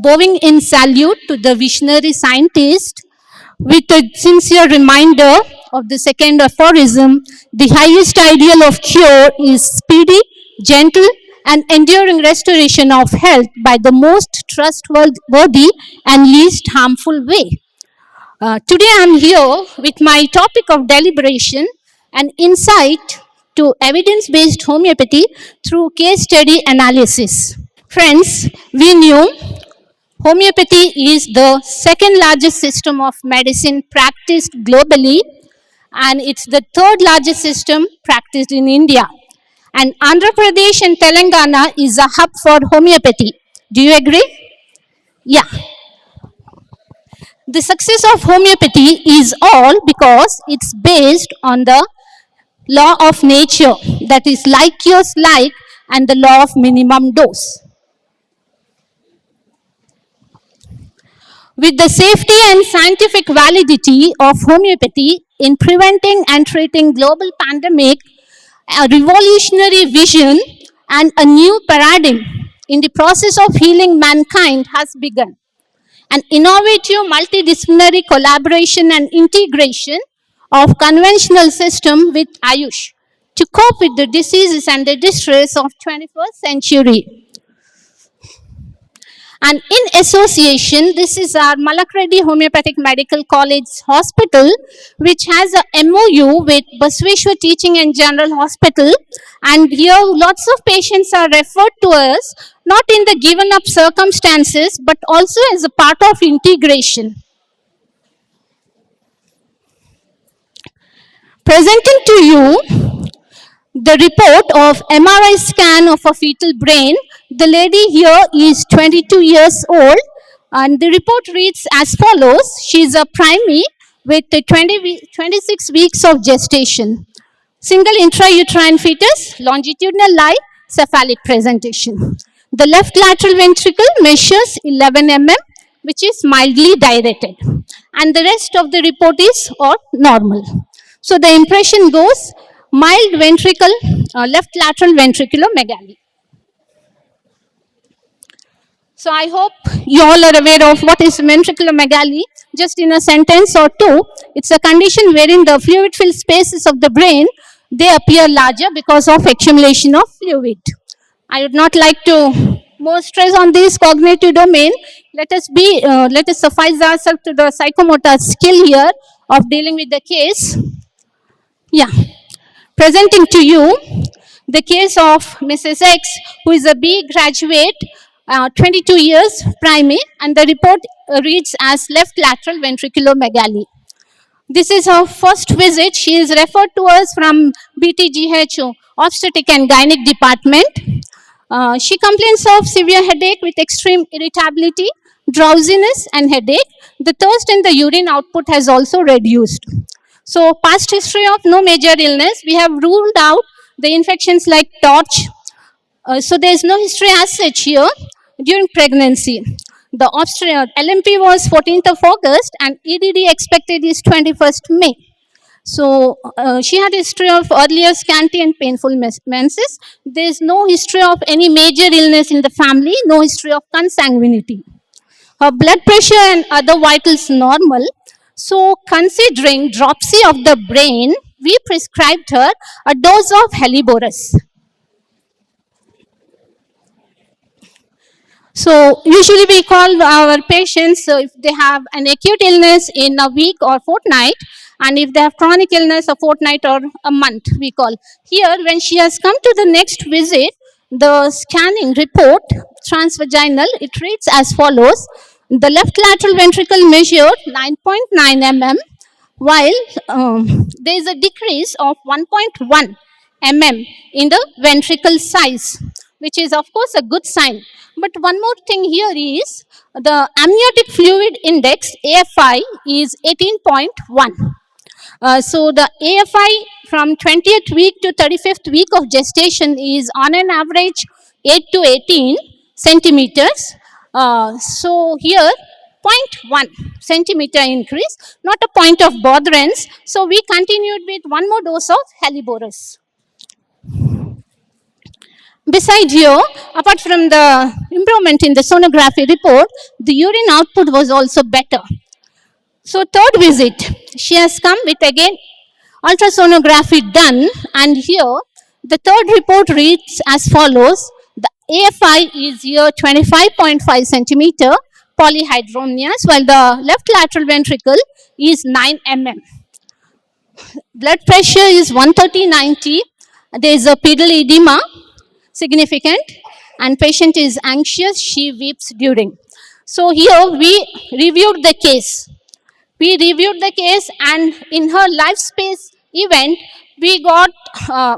bowing in salute to the visionary scientist with a sincere reminder of the second aphorism, the highest ideal of cure is speedy, gentle, and enduring restoration of health by the most trustworthy and least harmful way. Today I'm here with my topic of deliberation and insight to evidence based homeopathy through case study analysis. Friends, we knew homeopathy is the second largest system of medicine practiced globally, and it's the third largest system practiced in India. And Andhra Pradesh and Telangana is a hub for homeopathy. Do you agree? Yeah. The success of homeopathy is all because it's based on the law of nature, that is, like cures like, and the law of minimum dose. With the safety and scientific validity of homeopathy in preventing and treating global pandemic, a revolutionary vision and a new paradigm in the process of healing mankind has begun. An innovative multidisciplinary collaboration and integration of conventional system with Ayush to cope with the diseases and the distress of 21st century. And in association, this is our Malakreddy Homeopathic Medical College Hospital, which has a MOU with Basveshwar Teaching and General Hospital. And here lots of patients are referred to us, not in the given up circumstances, but also as a part of integration. Presenting to you the report of MRI scan of a fetal brain. The lady here is 22 years old, and the report reads as follows. She is a primate with 26 weeks of gestation. Single intrauterine fetus, longitudinal lie, cephalic presentation. The left lateral ventricle measures 11 mm, which is mildly dilated, and the rest of the report is all normal. So the impression goes mild ventricle, left lateral ventriculomegaly. So I hope you all are aware of what is ventriculomegaly. Just in a sentence or two, it's a condition wherein the fluid-filled spaces of the brain, they appear larger because of accumulation of fluid. I would not like to more stress on this cognitive domain. Let us suffice ourselves to the psychomotor skill here of dealing with the case. Yeah. Presenting to you the case of Mrs. X, who is a B graduate, 22 years, primate, and the report reads as left lateral ventriculomegaly. This is her first visit. She is referred to us from BTGH, Obstetric and Gynec department. She complains of severe headache with extreme irritability, drowsiness, and headache. The thirst and the urine output has also reduced. So past history of no major illness. We have ruled out the infections like torch. So there is no history as such here during pregnancy. The LMP was 14th of August and EDD expected is 21st May. So she had a history of earlier scanty and painful menses. There is no history of any major illness in the family, no history of consanguinity. Her blood pressure and other vitals normal. So, considering dropsy of the brain, we prescribed her a dose of Helleborus. So, usually we call our patients if they have an acute illness in a week or fortnight, and if they have chronic illness, a fortnight or a month, we call. Here, when she has come to the next visit, the scanning report, transvaginal, it reads as follows. The left lateral ventricle measured 9.9 mm, while there is a decrease of 1.1 mm in the ventricle size, which is of course a good sign. But one more thing here is the amniotic fluid index, AFI, is 18.1. So the AFI from 20th week to 35th week of gestation is on an average 8 to 18 centimeters. So here 0.1 centimeter increase, not a point of botherance. So we continued with one more dose of Helleborus. Besides here, apart from the improvement in the sonography report, the urine output was also better. So third visit, she has come with again ultrasonography done, and here the third report reads as follows. The AFI is here 25.5 centimeter polyhydramnios, while the left lateral ventricle is 9 mm. Blood pressure is 130/90. There is a pedal edema significant, and patient is anxious. She weeps during. So here we reviewed the case. And in her life space event, we got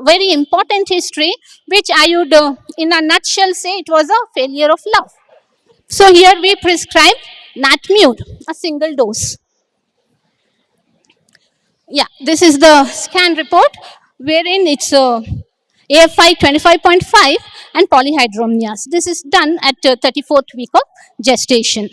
very important history, which I would, in a nutshell, say it was a failure of love. So here we prescribe Natmur, a single dose. Yeah, this is the scan report wherein it's AFI 25.5 and polyhydramnios. This is done at 34th week of gestation.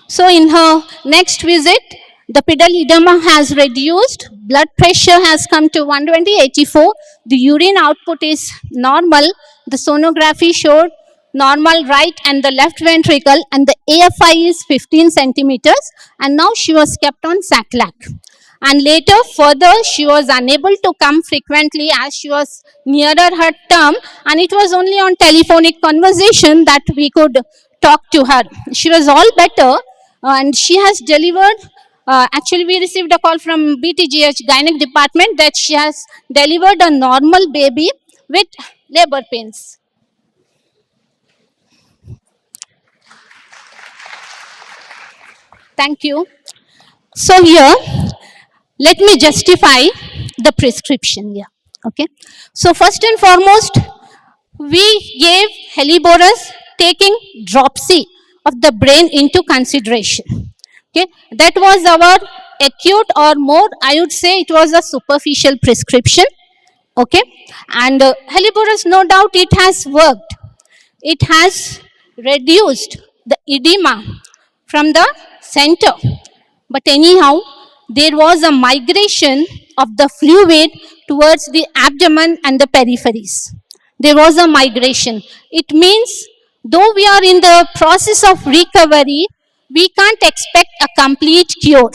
So in her next visit, the pedal edema has reduced, blood pressure has come to 120/84, the urine output is normal, the sonography showed normal right and the left ventricle, and the AFI is 15 centimeters, and now she was kept on SACLAC. And later further she was unable to come frequently as she was nearer her term, and it was only on telephonic conversation that we could talk to her. She was all better, and she has delivered. Actually, we received a call from BTGH gynec department that she has delivered a normal baby with labor pains. Thank you. So here, let me justify the prescription here. Okay. So first and foremost, we gave Heliborus taking dropsy of the brain into consideration. Okay, that was our acute, or more, I would say it was a superficial prescription. Okay, and Heliborus, no doubt, it has worked. It has reduced the edema from the center. But anyhow, there was a migration of the fluid towards the abdomen and the peripheries. There was a migration. It means, though we are in the process of recovery, we can't expect a complete cure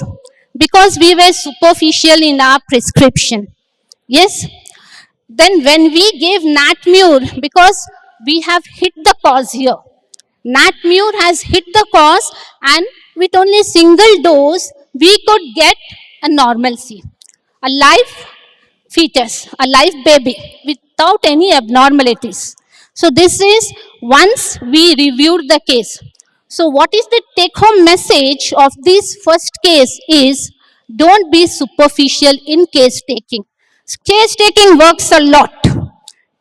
because we were superficial in our prescription. Yes? Then when we gave Natmur, because we have hit the cause here. Natmur has hit the cause, and with only single dose, we could get a normalcy, a live fetus, a live baby without any abnormalities. So this is once we reviewed the case. So what is the take home message of this first case is, don't be superficial in case taking. Case taking works a lot.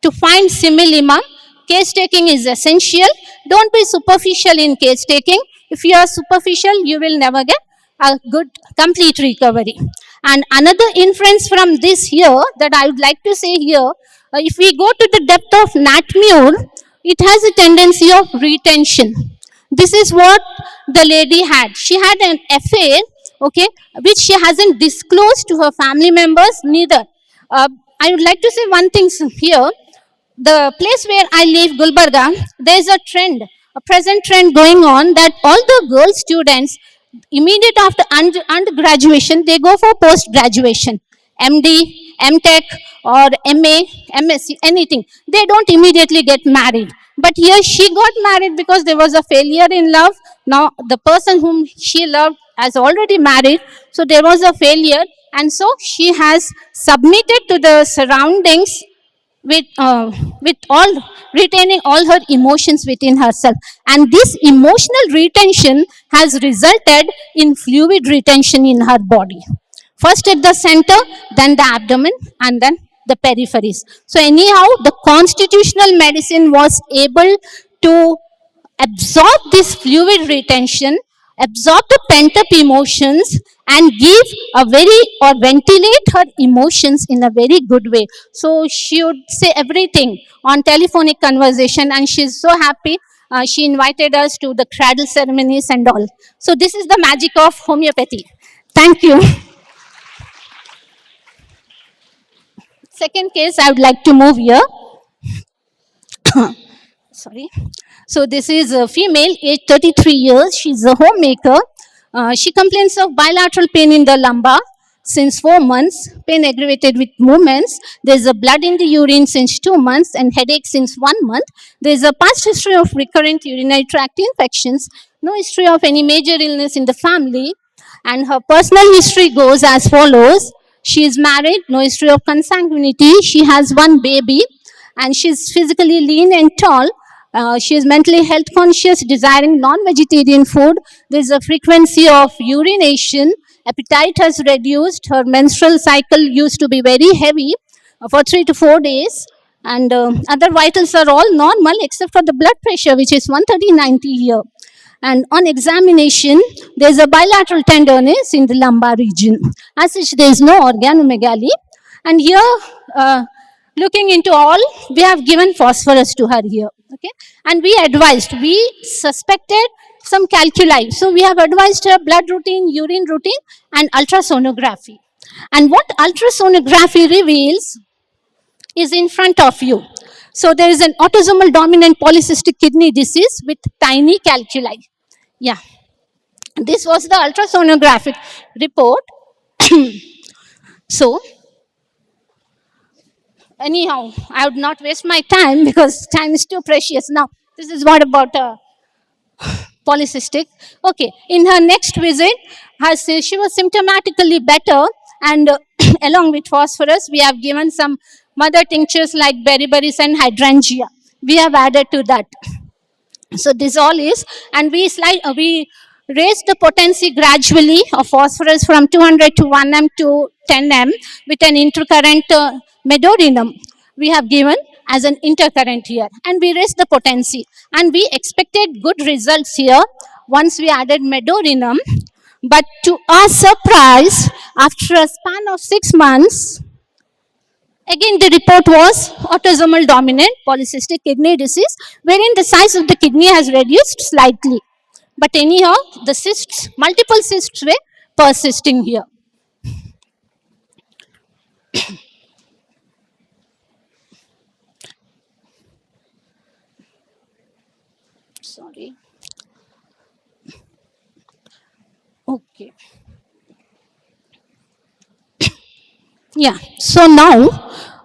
To find similima, case taking is essential. Don't be superficial in case taking. If you are superficial, you will never get a good, complete recovery. And another inference from this here that I would like to say here, if we go to the depth of Natmur, it has a tendency of retention. This is what the lady had. She had an affair, okay, which she hasn't disclosed to her family members, neither. I would like to say one thing here. The place where I live, Gulbarga, there is a trend, a present trend going on, that all the girl students, immediate after undergraduation, they go for post graduation, MD, MTech, or MA, MSc, anything. They don't immediately get married. But here she got married because there was a failure in love. Now the person whom she loved has already married, so there was a failure, and so she has submitted to the surroundings with all, retaining all her emotions within herself, and this emotional retention has resulted in fluid retention in her body, first at the center, then the abdomen, and then the peripheries. So anyhow, the constitutional medicine was able to absorb this fluid retention, absorb the pent up emotions, and give a very, or ventilate her emotions in a very good way. So she would say everything on telephonic conversation, and she's so happy. She invited us to the cradle ceremonies and all. So this is the magic of homeopathy. Thank you. second case I would like to move here. Sorry. So this is a female, age 33 years. She's a homemaker. She complains of bilateral pain in the lumbar since 4 months, pain aggravated with movements. There's a blood in the urine since 2 months and headache since 1 month. There's a past history of recurrent urinary tract infections. No history of any major illness in the family. And her personal history goes as follows. She is married, no history of consanguinity. She has one baby and she's physically lean and tall. She is mentally health conscious, desiring non-vegetarian food. There is a frequency of urination. Appetite has reduced. Her menstrual cycle used to be very heavy for 3 to 4 days. And other vitals are all normal except for the blood pressure, which is 130/90 here. And on examination, there is a bilateral tenderness in the lumbar region. As such, there is no organomegaly. And here, looking into all, we have given phosphorus to her here. Okay, and we suspected some calculi. So we have advised her blood routine, urine routine, and ultrasonography. And what ultrasonography reveals is in front of you. So there is an autosomal dominant polycystic kidney disease with tiny calculi. Yeah, this was the ultrasonographic report. So anyhow, I would not waste my time because time is too precious. Now, this is what about polycystic. Okay, in her next visit, she was symptomatically better, and along with phosphorus, we have given some mother tinctures like beriberi and hydrangea. We have added to that. So this all is, and we raised the potency gradually of phosphorus from 200 to 1 m to 10 m with an intercurrent medorinum. We have given as an intercurrent here, and we raised the potency, and we expected good results here once we added medorinum. But to our surprise, after a span of 6 months, again, the report was autosomal dominant polycystic kidney disease, wherein the size of the kidney has reduced slightly. But anyhow, the cysts, multiple cysts were persisting here. Sorry. Okay. Yeah, so now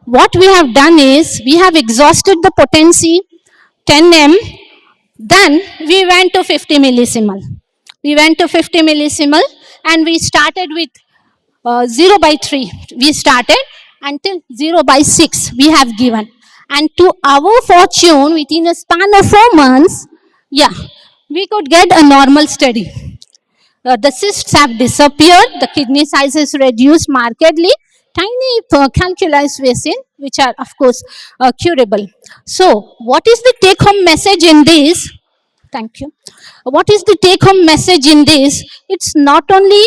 what we have done is we have exhausted the potency 10 m, then we went to 50 millisimal. We went to 50 millisimal and we started with 0/3. We started until 0/6 we have given. And to our fortune, within a span of 4 months, yeah, we could get a normal study. The cysts have disappeared, the kidney size is reduced markedly, tiny calculus were which are of course curable. So what is the take home message in this? Thank you. What is the take home message in this? It's not only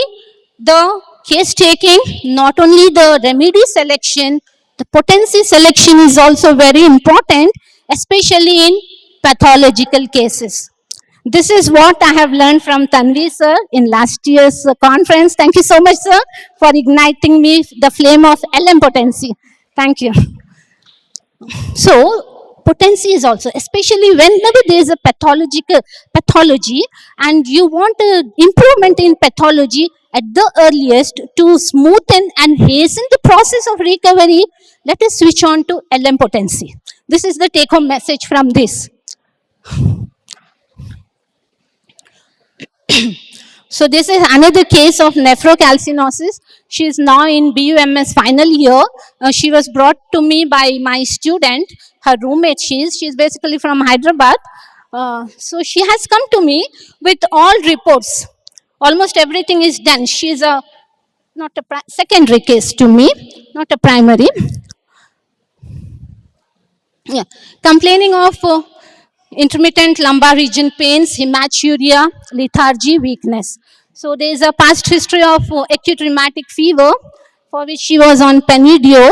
the case taking, not only the remedy selection, the potency selection is also very important, especially in pathological cases. This is what I have learned from Tanvi sir in last year's conference. Thank you so much, sir, for igniting me the flame of LM potency. Thank you. So, potency is also, especially whenever there is a pathology and you want improvement in pathology at the earliest to smoothen and hasten the process of recovery, let us switch on to LM potency. This is the take home message from this. So this is another case of nephrocalcinosis. She is now in BUMS final year. She was brought to me by my student, her roommate. She is basically from Hyderabad. So she has come to me with all reports. Almost everything is done. She is not a secondary case to me, not a primary. Yeah, complaining of intermittent lumbar region pains, hematuria, lethargy, weakness. So there is a past history of acute rheumatic fever for which she was on Penidior,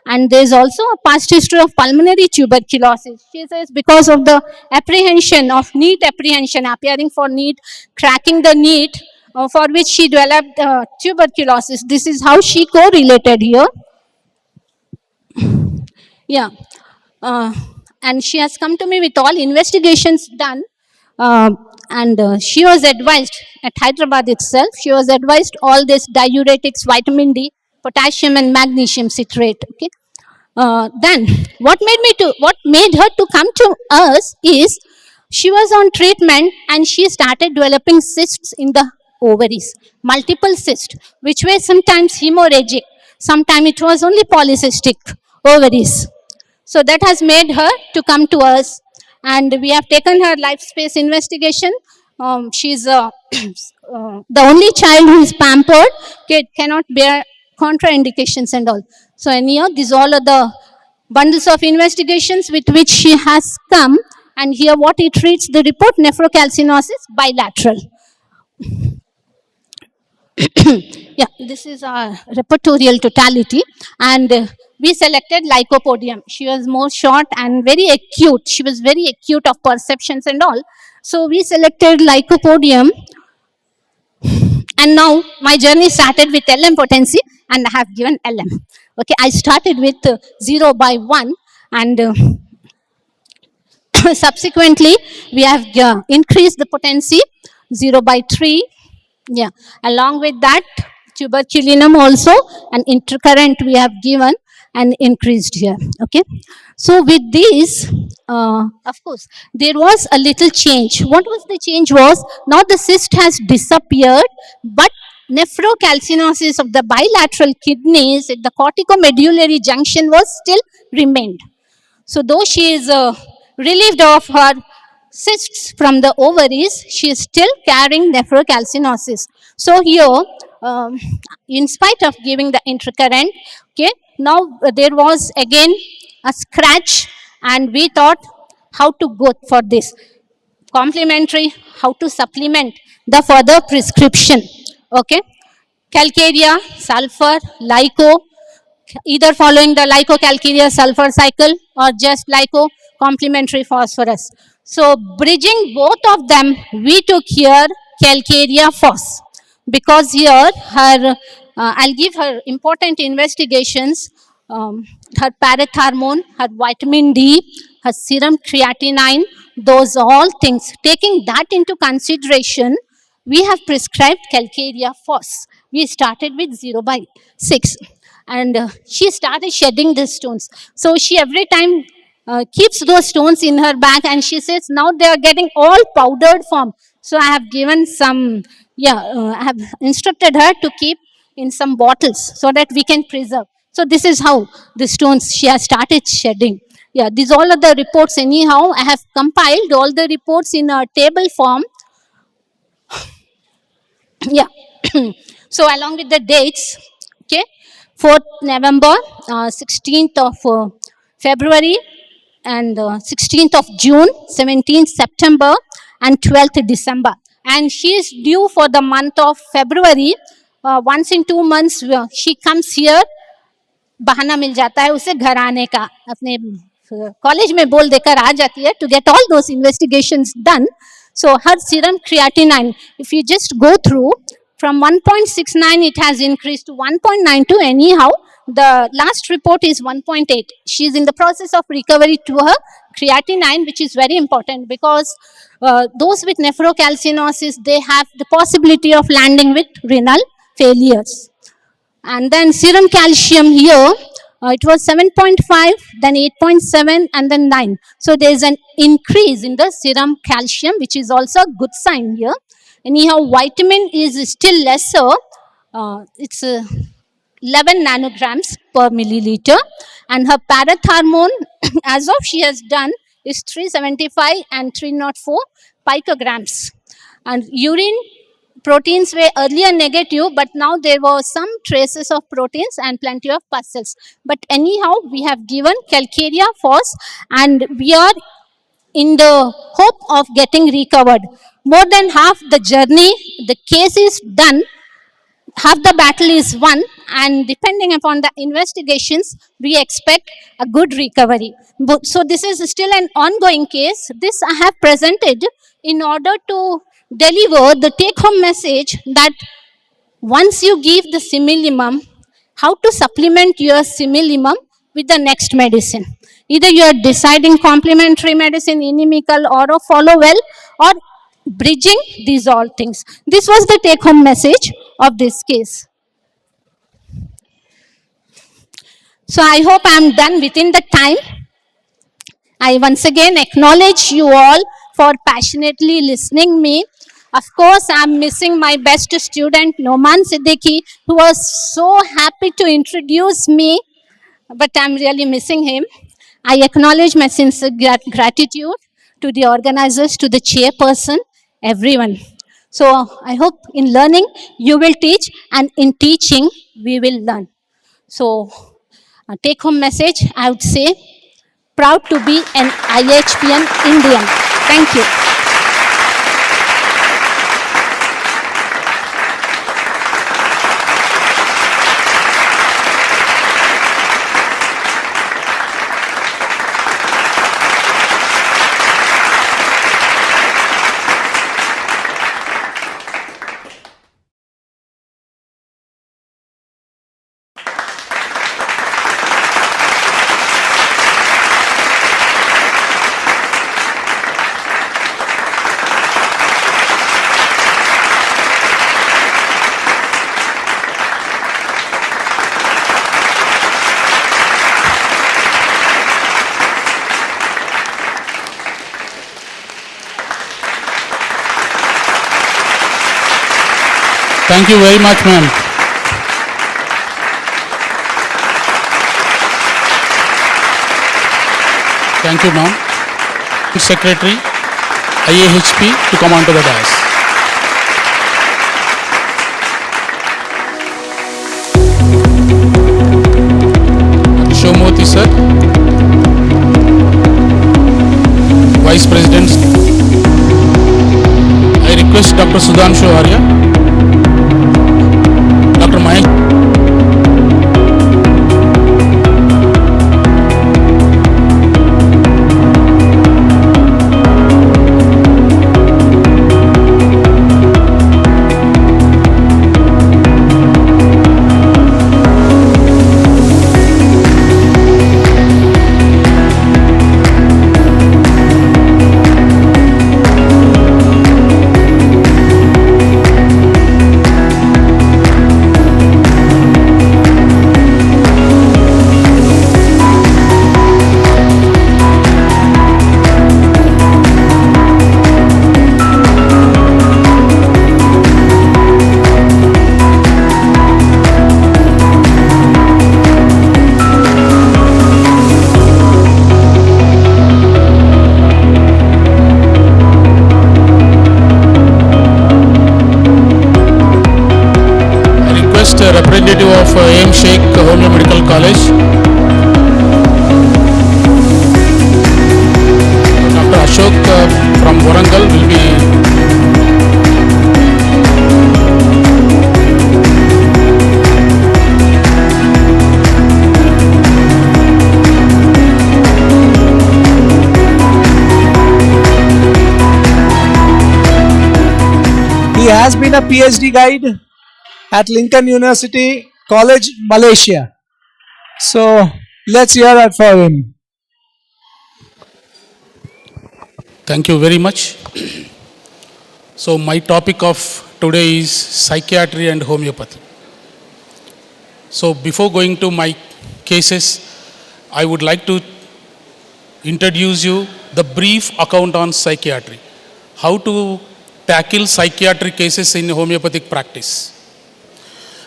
and there is also a past history of pulmonary tuberculosis. She says because of the apprehension of NEAT apprehension, appearing for NEAT, cracking the NEAT, for which she developed tuberculosis. This is how she correlated here. Yeah. Uh, and she has come to me with all investigations done. Uh, and she was advised at Hyderabad itself, she was advised all this diuretics, vitamin D, potassium, and magnesium citrate. Okay. Then what made her to come to us is she was on treatment and she started developing cysts in the ovaries, multiple cysts, which were sometimes hemorrhagic, sometimes it was only polycystic ovaries. So that has made her to come to us, and we have taken her life space investigation. She's the only child who is pampered, kid cannot bear contraindications and all. So anyhow, these all are the bundles of investigations with which she has come, and here what it treats the report: nephrocalcinosis bilateral. Yeah, this is our repertorial totality, and we selected lycopodium. She was more short and very acute. She was very acute of perceptions and all. So we selected lycopodium, and now my journey started with LM potency, and I have given LM. Okay, I started with 0 by 1, and subsequently we have increased the potency 0 by 3. Yeah, along with that, tuberculinum also, an intercurrent we have given and increased here. Okay, so with this, of course, there was a little change. What was the change? Was now the cyst has disappeared, but nephrocalcinosis of the bilateral kidneys at the corticomedullary junction was still remained. So though she is relieved of her cysts from the ovaries, she is still carrying nephrocalcinosis. So here, um, in spite of giving the intercurrent, okay, now there was again a scratch, and we thought how to go for this complementary, how to supplement the further prescription. Okay, calcarea, sulfur, lyco, either following the lycocalcareous sulfur cycle or just lyco complementary phosphorus. So bridging both of them, we took here calcarea phos, because here her, I'll give her important investigations, her parathormone, her vitamin D, her serum creatinine, those all things. Taking that into consideration, we have prescribed calcarea phos. We started with 0 by 6, and she started shedding the stones. So she every time keeps those stones in her bag, and she says now they are getting all powdered form. So I have given some, yeah, I have instructed her to keep in some bottles so that we can preserve. So this is how the stones she has started shedding. Yeah, these all are the reports. Anyhow, I have compiled all the reports in a table form. Yeah. So along with the dates, okay, 4th November, 16th of February, and 16th of June, 17th September, and 12th December. And she is due for the month of February. Once in 2 months, she comes here. बहाना मिल जाता है उसे घर आने का, अपने college में बोल देकर आ जाती है, to get all those investigations done. So her serum creatinine, if you just go through, from 1.69 it has increased to 1.92. Anyhow, the last report is 1.8. She is in the process of recovery to her creatinine, which is very important, because those with nephrocalcinosis, they have the possibility of landing with renal failures. And then serum calcium here, it was 7.5, then 8.7, and then 9. So there is an increase in the serum calcium, which is also a good sign here. Anyhow, vitamin is still lesser. It's 11 nanograms per milliliter. And her parathormone, as of she has done, is 375 and 304 picograms. And urine proteins were earlier negative, but now there were some traces of proteins and plenty of pus cells. But anyhow, we have given calcarea phos, and we are in the hope of getting recovered. More than half the journey, the case is done, half the battle is won, and depending upon the investigations, we expect a good recovery. So this is still an ongoing case. This I have presented in order to deliver the take-home message that once you give the similimum, how to supplement your similimum with the next medicine. Either you are deciding complementary medicine, inimical, or a follow well, or bridging these all things. This was the take home message of this case. So I hope I am done within the time. I once again acknowledge you all for passionately listening me. Of course, I'm missing my best student, Noman Siddiqui, who was so happy to introduce me, but I'm really missing him. I acknowledge my sincere gratitude to the organizers, to the chairperson, everyone. So I hope in learning you will teach, and in teaching we will learn. So, take home message, I would say, proud to be an IHPN Indian. Thank you. Thank you very much, ma'am. Thank you, ma'am. Secretary, Iihp, to come on to the dais. Shomoti, sir. Vice President. I request Dr. Sudhanshu Arya. Dr. Mahesh. Representative of Iihp Homeo Medical College, Dr. Ashok from Warangal will be he has been a PhD guide at Lincoln University College, Malaysia. So let's hear it for him. Thank you very much. So my topic of today is psychiatry and homeopathy. So before going to my cases, I would like to introduce you the brief account on psychiatry. How to tackle psychiatric cases in homeopathic practice.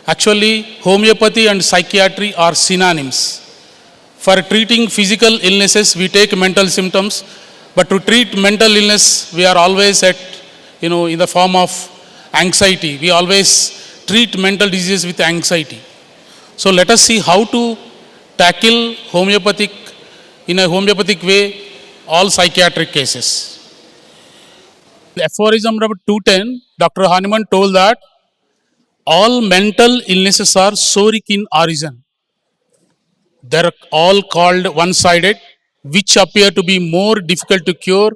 Actually, homeopathy and psychiatry are synonyms. For treating physical illnesses, we take mental symptoms, but to treat mental illness, we are always in the form of anxiety. We always treat mental disease with anxiety. So let us see how to tackle in a homeopathic way, all psychiatric cases. Aphorism number 210, Dr. Hahnemann told that all mental illnesses are soric in origin. They are all called one-sided, which appear to be more difficult to cure.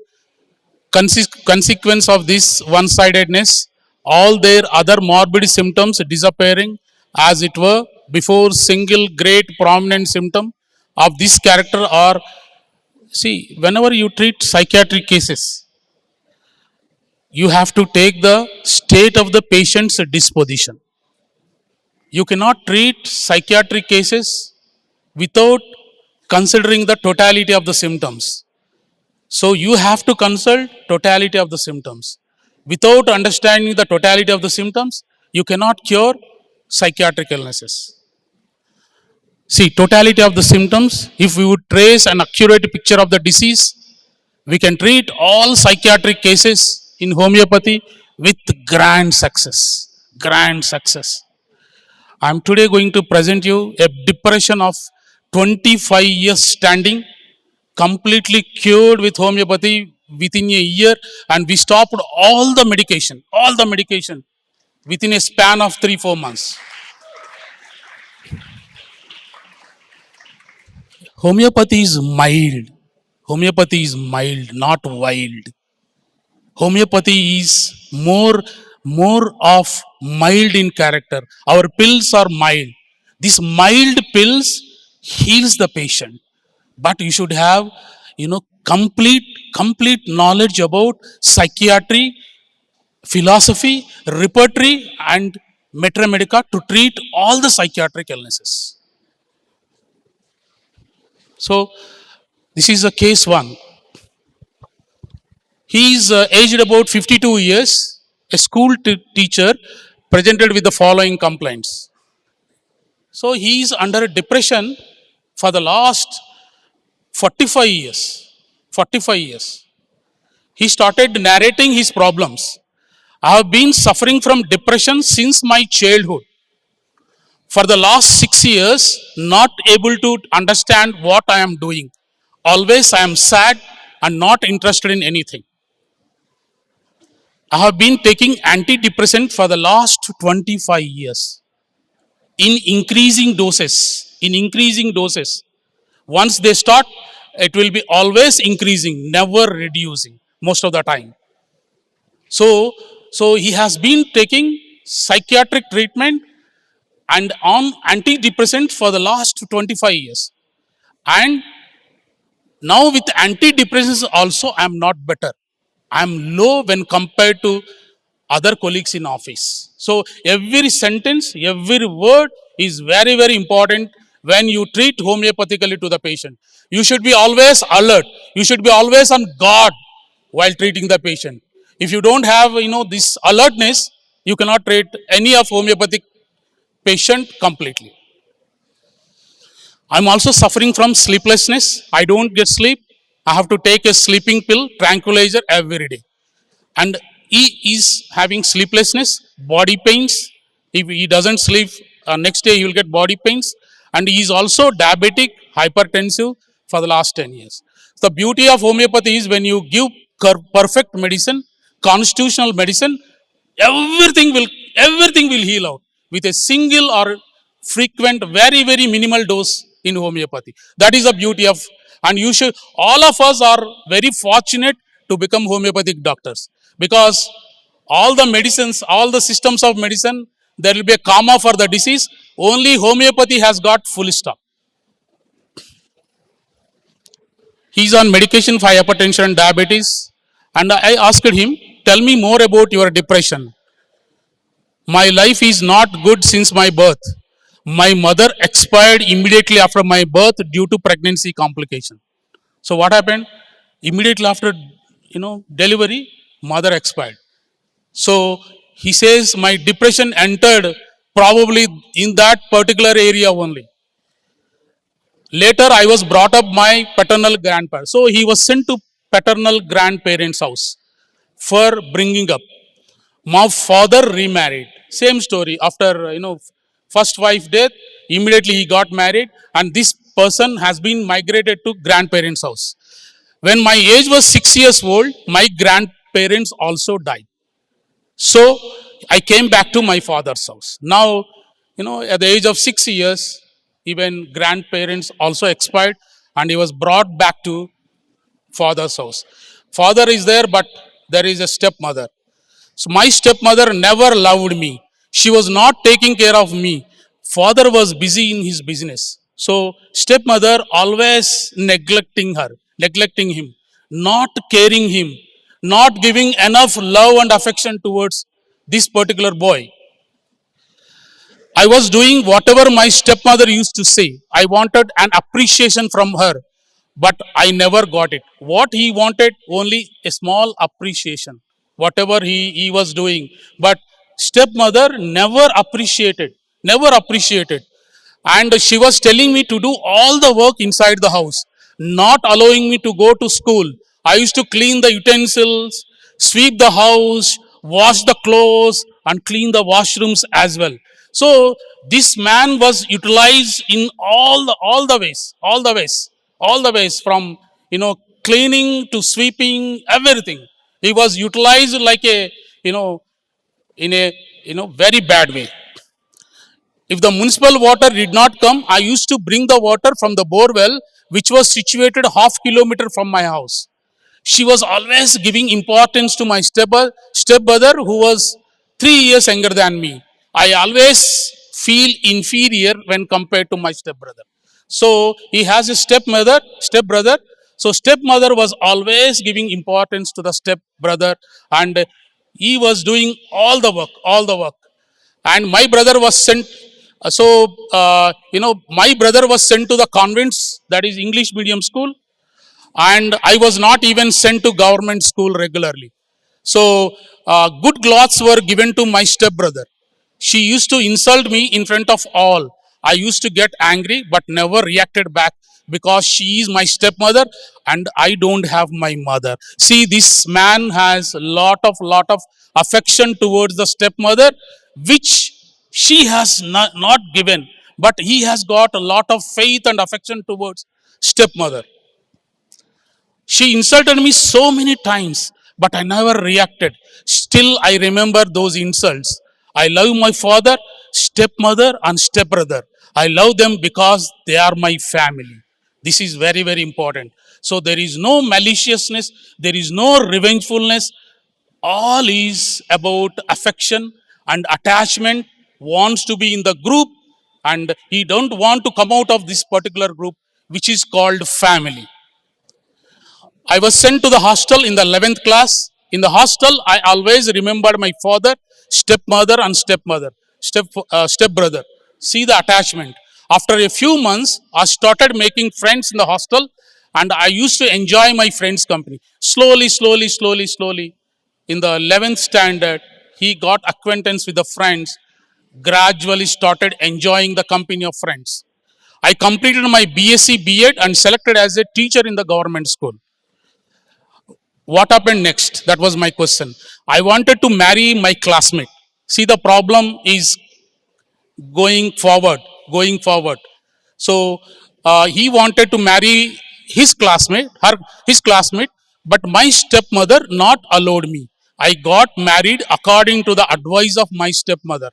Consequence of this one-sidedness, all their other morbid symptoms disappearing as it were before single great prominent symptom of this character are, see, whenever you treat psychiatric cases, you have to take the state of the patient's disposition. You cannot treat psychiatric cases without considering the totality of the symptoms. So you have to consult totality of the symptoms. Without understanding the totality of the symptoms, you cannot cure psychiatric illnesses. See, totality of the symptoms, if we would trace an accurate picture of the disease, we can treat all psychiatric cases in homeopathy with grand success. Grand success. I am today going to present you a depression of 25 years standing, completely cured with homeopathy within a year, and we stopped all the medication within a span of 3-4 months. Homeopathy is mild. Homeopathy is mild, not wild. Homeopathy is more of mild in character. Our pills are mild. These mild pills heals the patient. But you should have, complete knowledge about psychiatry, philosophy, repertory, and metromedica to treat all the psychiatric illnesses. So, this is a case one. He is aged about 52 years, a school teacher, presented with the following complaints. So, he is under depression for the last 45 years. 45 years. He started narrating his problems. I have been suffering from depression since my childhood. For the last 6 years, not able to understand what I am doing. Always I am sad and not interested in anything. I have been taking antidepressant for the last 25 years in increasing doses. In increasing doses. Once they start, it will be always increasing, never reducing most of the time. So he has been taking psychiatric treatment and on antidepressant for the last 25 years. And now with antidepressants also, I am not better. I am low when compared to other colleagues in office. So every sentence, every word is very, very important when you treat homeopathically to the patient. You should be always alert. You should be always on guard while treating the patient. If you don't have, this alertness, you cannot treat any of homeopathic patient completely. I'm also suffering from sleeplessness. I don't get sleep. I have to take a sleeping pill, tranquilizer every day. And he is having sleeplessness, body pains. If he doesn't sleep, next day he will get body pains. And he is also diabetic, hypertensive for the last 10 years. The beauty of homeopathy is when you give perfect medicine, constitutional medicine, everything will heal out with a single or frequent, very, very minimal dose in homeopathy. That is the beauty of, and you should, all of us are very fortunate to become homeopathic doctors because all the medicines, all the systems of medicine, there will be a comma for the disease. Only homeopathy has got full stop. He is on medication for hypertension and diabetes. And I asked him, tell me more about your depression. My life is not good since my birth. My mother expired immediately after my birth due to pregnancy complication. So what happened? Immediately after, delivery, mother expired. So he says my depression entered probably in that particular area only. Later, I was brought up my paternal grandparents. So he was sent to paternal grandparents' house for bringing up. My father remarried. Same story. After, first wife death, immediately he got married and this person has been migrated to grandparents' house. When my age was 6 years old, my grandparents also died. So I came back to my father's house. Now, at the age of 6 years, even grandparents also expired and he was brought back to father's house. Father is there, but there is a stepmother. So my stepmother never loved me. She was not taking care of me. Father was busy in his business. So stepmother always neglecting him, not caring him, not giving enough love and affection towards this particular boy. I was doing whatever my stepmother used to say. I wanted an appreciation from her, but I never got it. What he wanted, only a small appreciation, whatever he was doing. But stepmother never appreciated. And she was telling me to do all the work inside the house, not allowing me to go to school. I used to clean the utensils, sweep the house, wash the clothes, and clean the washrooms as well. So this man was utilized in all the ways from cleaning to sweeping, everything. He was utilized like a you know in a very bad way. If the municipal water did not come, I used to bring the water from the bore well, which was situated half kilometer from my house. She was always giving importance to my stepbrother, who was 3 years younger than me. I always feel inferior when compared to my stepbrother. So he has a stepbrother. So stepmother was always giving importance to the stepbrother, and he was doing all the work. And my brother was sent. My brother was sent to the convents, that is English medium school, and I was not even sent to government school regularly. So good clothes were given to my stepbrother. She used to insult me in front of all. I used to get angry but never reacted back, because she is my stepmother and I don't have my mother. See, this man has lot of affection towards the stepmother, which she has not given, but he has got a lot of faith and affection towards stepmother. She insulted me so many times, but I never reacted. Still, I remember those insults. I love my father, stepmother, and stepbrother. I love them because they are my family. This is very, very important. So there is no maliciousness, there is no revengefulness. All is about affection and attachment, wants to be in the group, and he don't want to come out of this particular group, which is called family. I was sent to the hostel in the 11th class. In the hostel, I always remembered my father, stepmother, and stepbrother. See the attachment. After a few months, I started making friends in the hostel, and I used to enjoy my friends' company. Slowly. In the 11th standard, he got acquaintance with the friends, gradually started enjoying the company of friends. I completed my BSc B.Ed and selected as a teacher in the government school. What happened next? That was my question. I wanted to marry my classmate. See, the problem is going forward, going forward. So he wanted to marry his classmate, but my stepmother not allowed me. I got married according to the advice of my stepmother.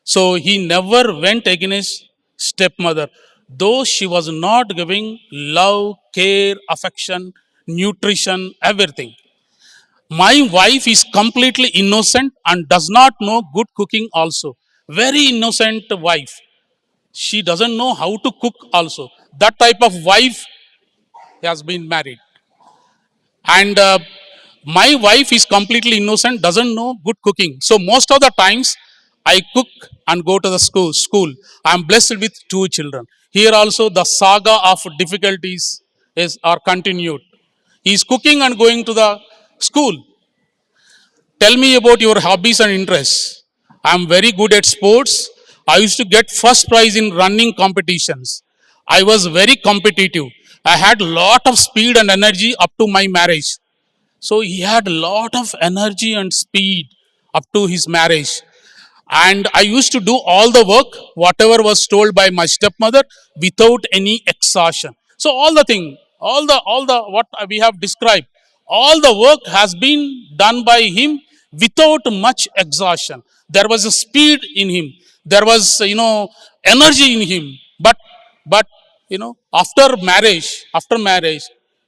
So he never went against stepmother, though she was not giving love, care, affection, nutrition, everything. My wife is completely innocent and does not know good cooking also. Very innocent wife. She doesn't know how to cook also. That type of wife has been married. And my wife is completely innocent, doesn't know good cooking. So most of the times I cook and go to the school. I am blessed with two children. Here also the saga of difficulties are continued. He is cooking and going to the school. Tell me about your hobbies and interests. I'm very good at sports. I used to get first prize in running competitions. I was very competitive. I had lot of speed and energy up to my marriage. So he had a lot of energy and speed up to his marriage. And I used to do all the work, whatever was told by my stepmother, without any exhaustion. So all the what we have described, all the work has been done by him without much exhaustion. There was a speed in him, there was energy in him. But after marriage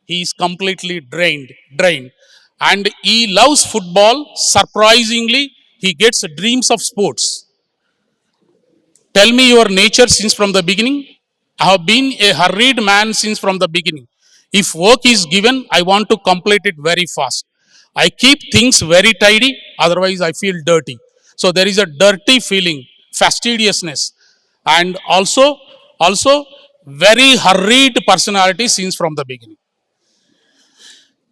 he is completely drained. And he loves football. Surprisingly, he gets dreams of sports. Tell me your nature since from the beginning. I have been a hurried man since from the beginning. If work is given, I want to complete it very fast. I keep things very tidy, otherwise I feel dirty. So there is a dirty feeling, fastidiousness, and also very hurried personality since from the beginning.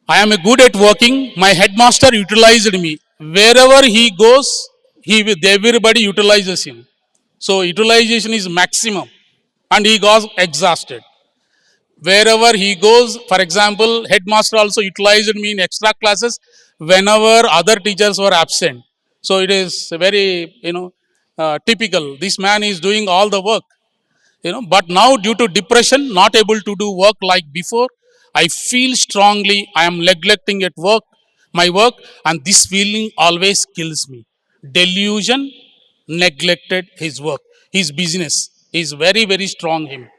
I am a good at working. My headmaster utilized me. Wherever he goes, everybody utilizes him. So utilization is maximum, and he got exhausted. Wherever he goes, for example, headmaster also utilized me in extra classes whenever other teachers were absent. So it is very, typical. This man is doing all the work, but now due to depression, not able to do work like before, I feel strongly I am neglecting at work, my work, and this feeling always kills me. Delusion, neglected his work, his business is very, very strong him.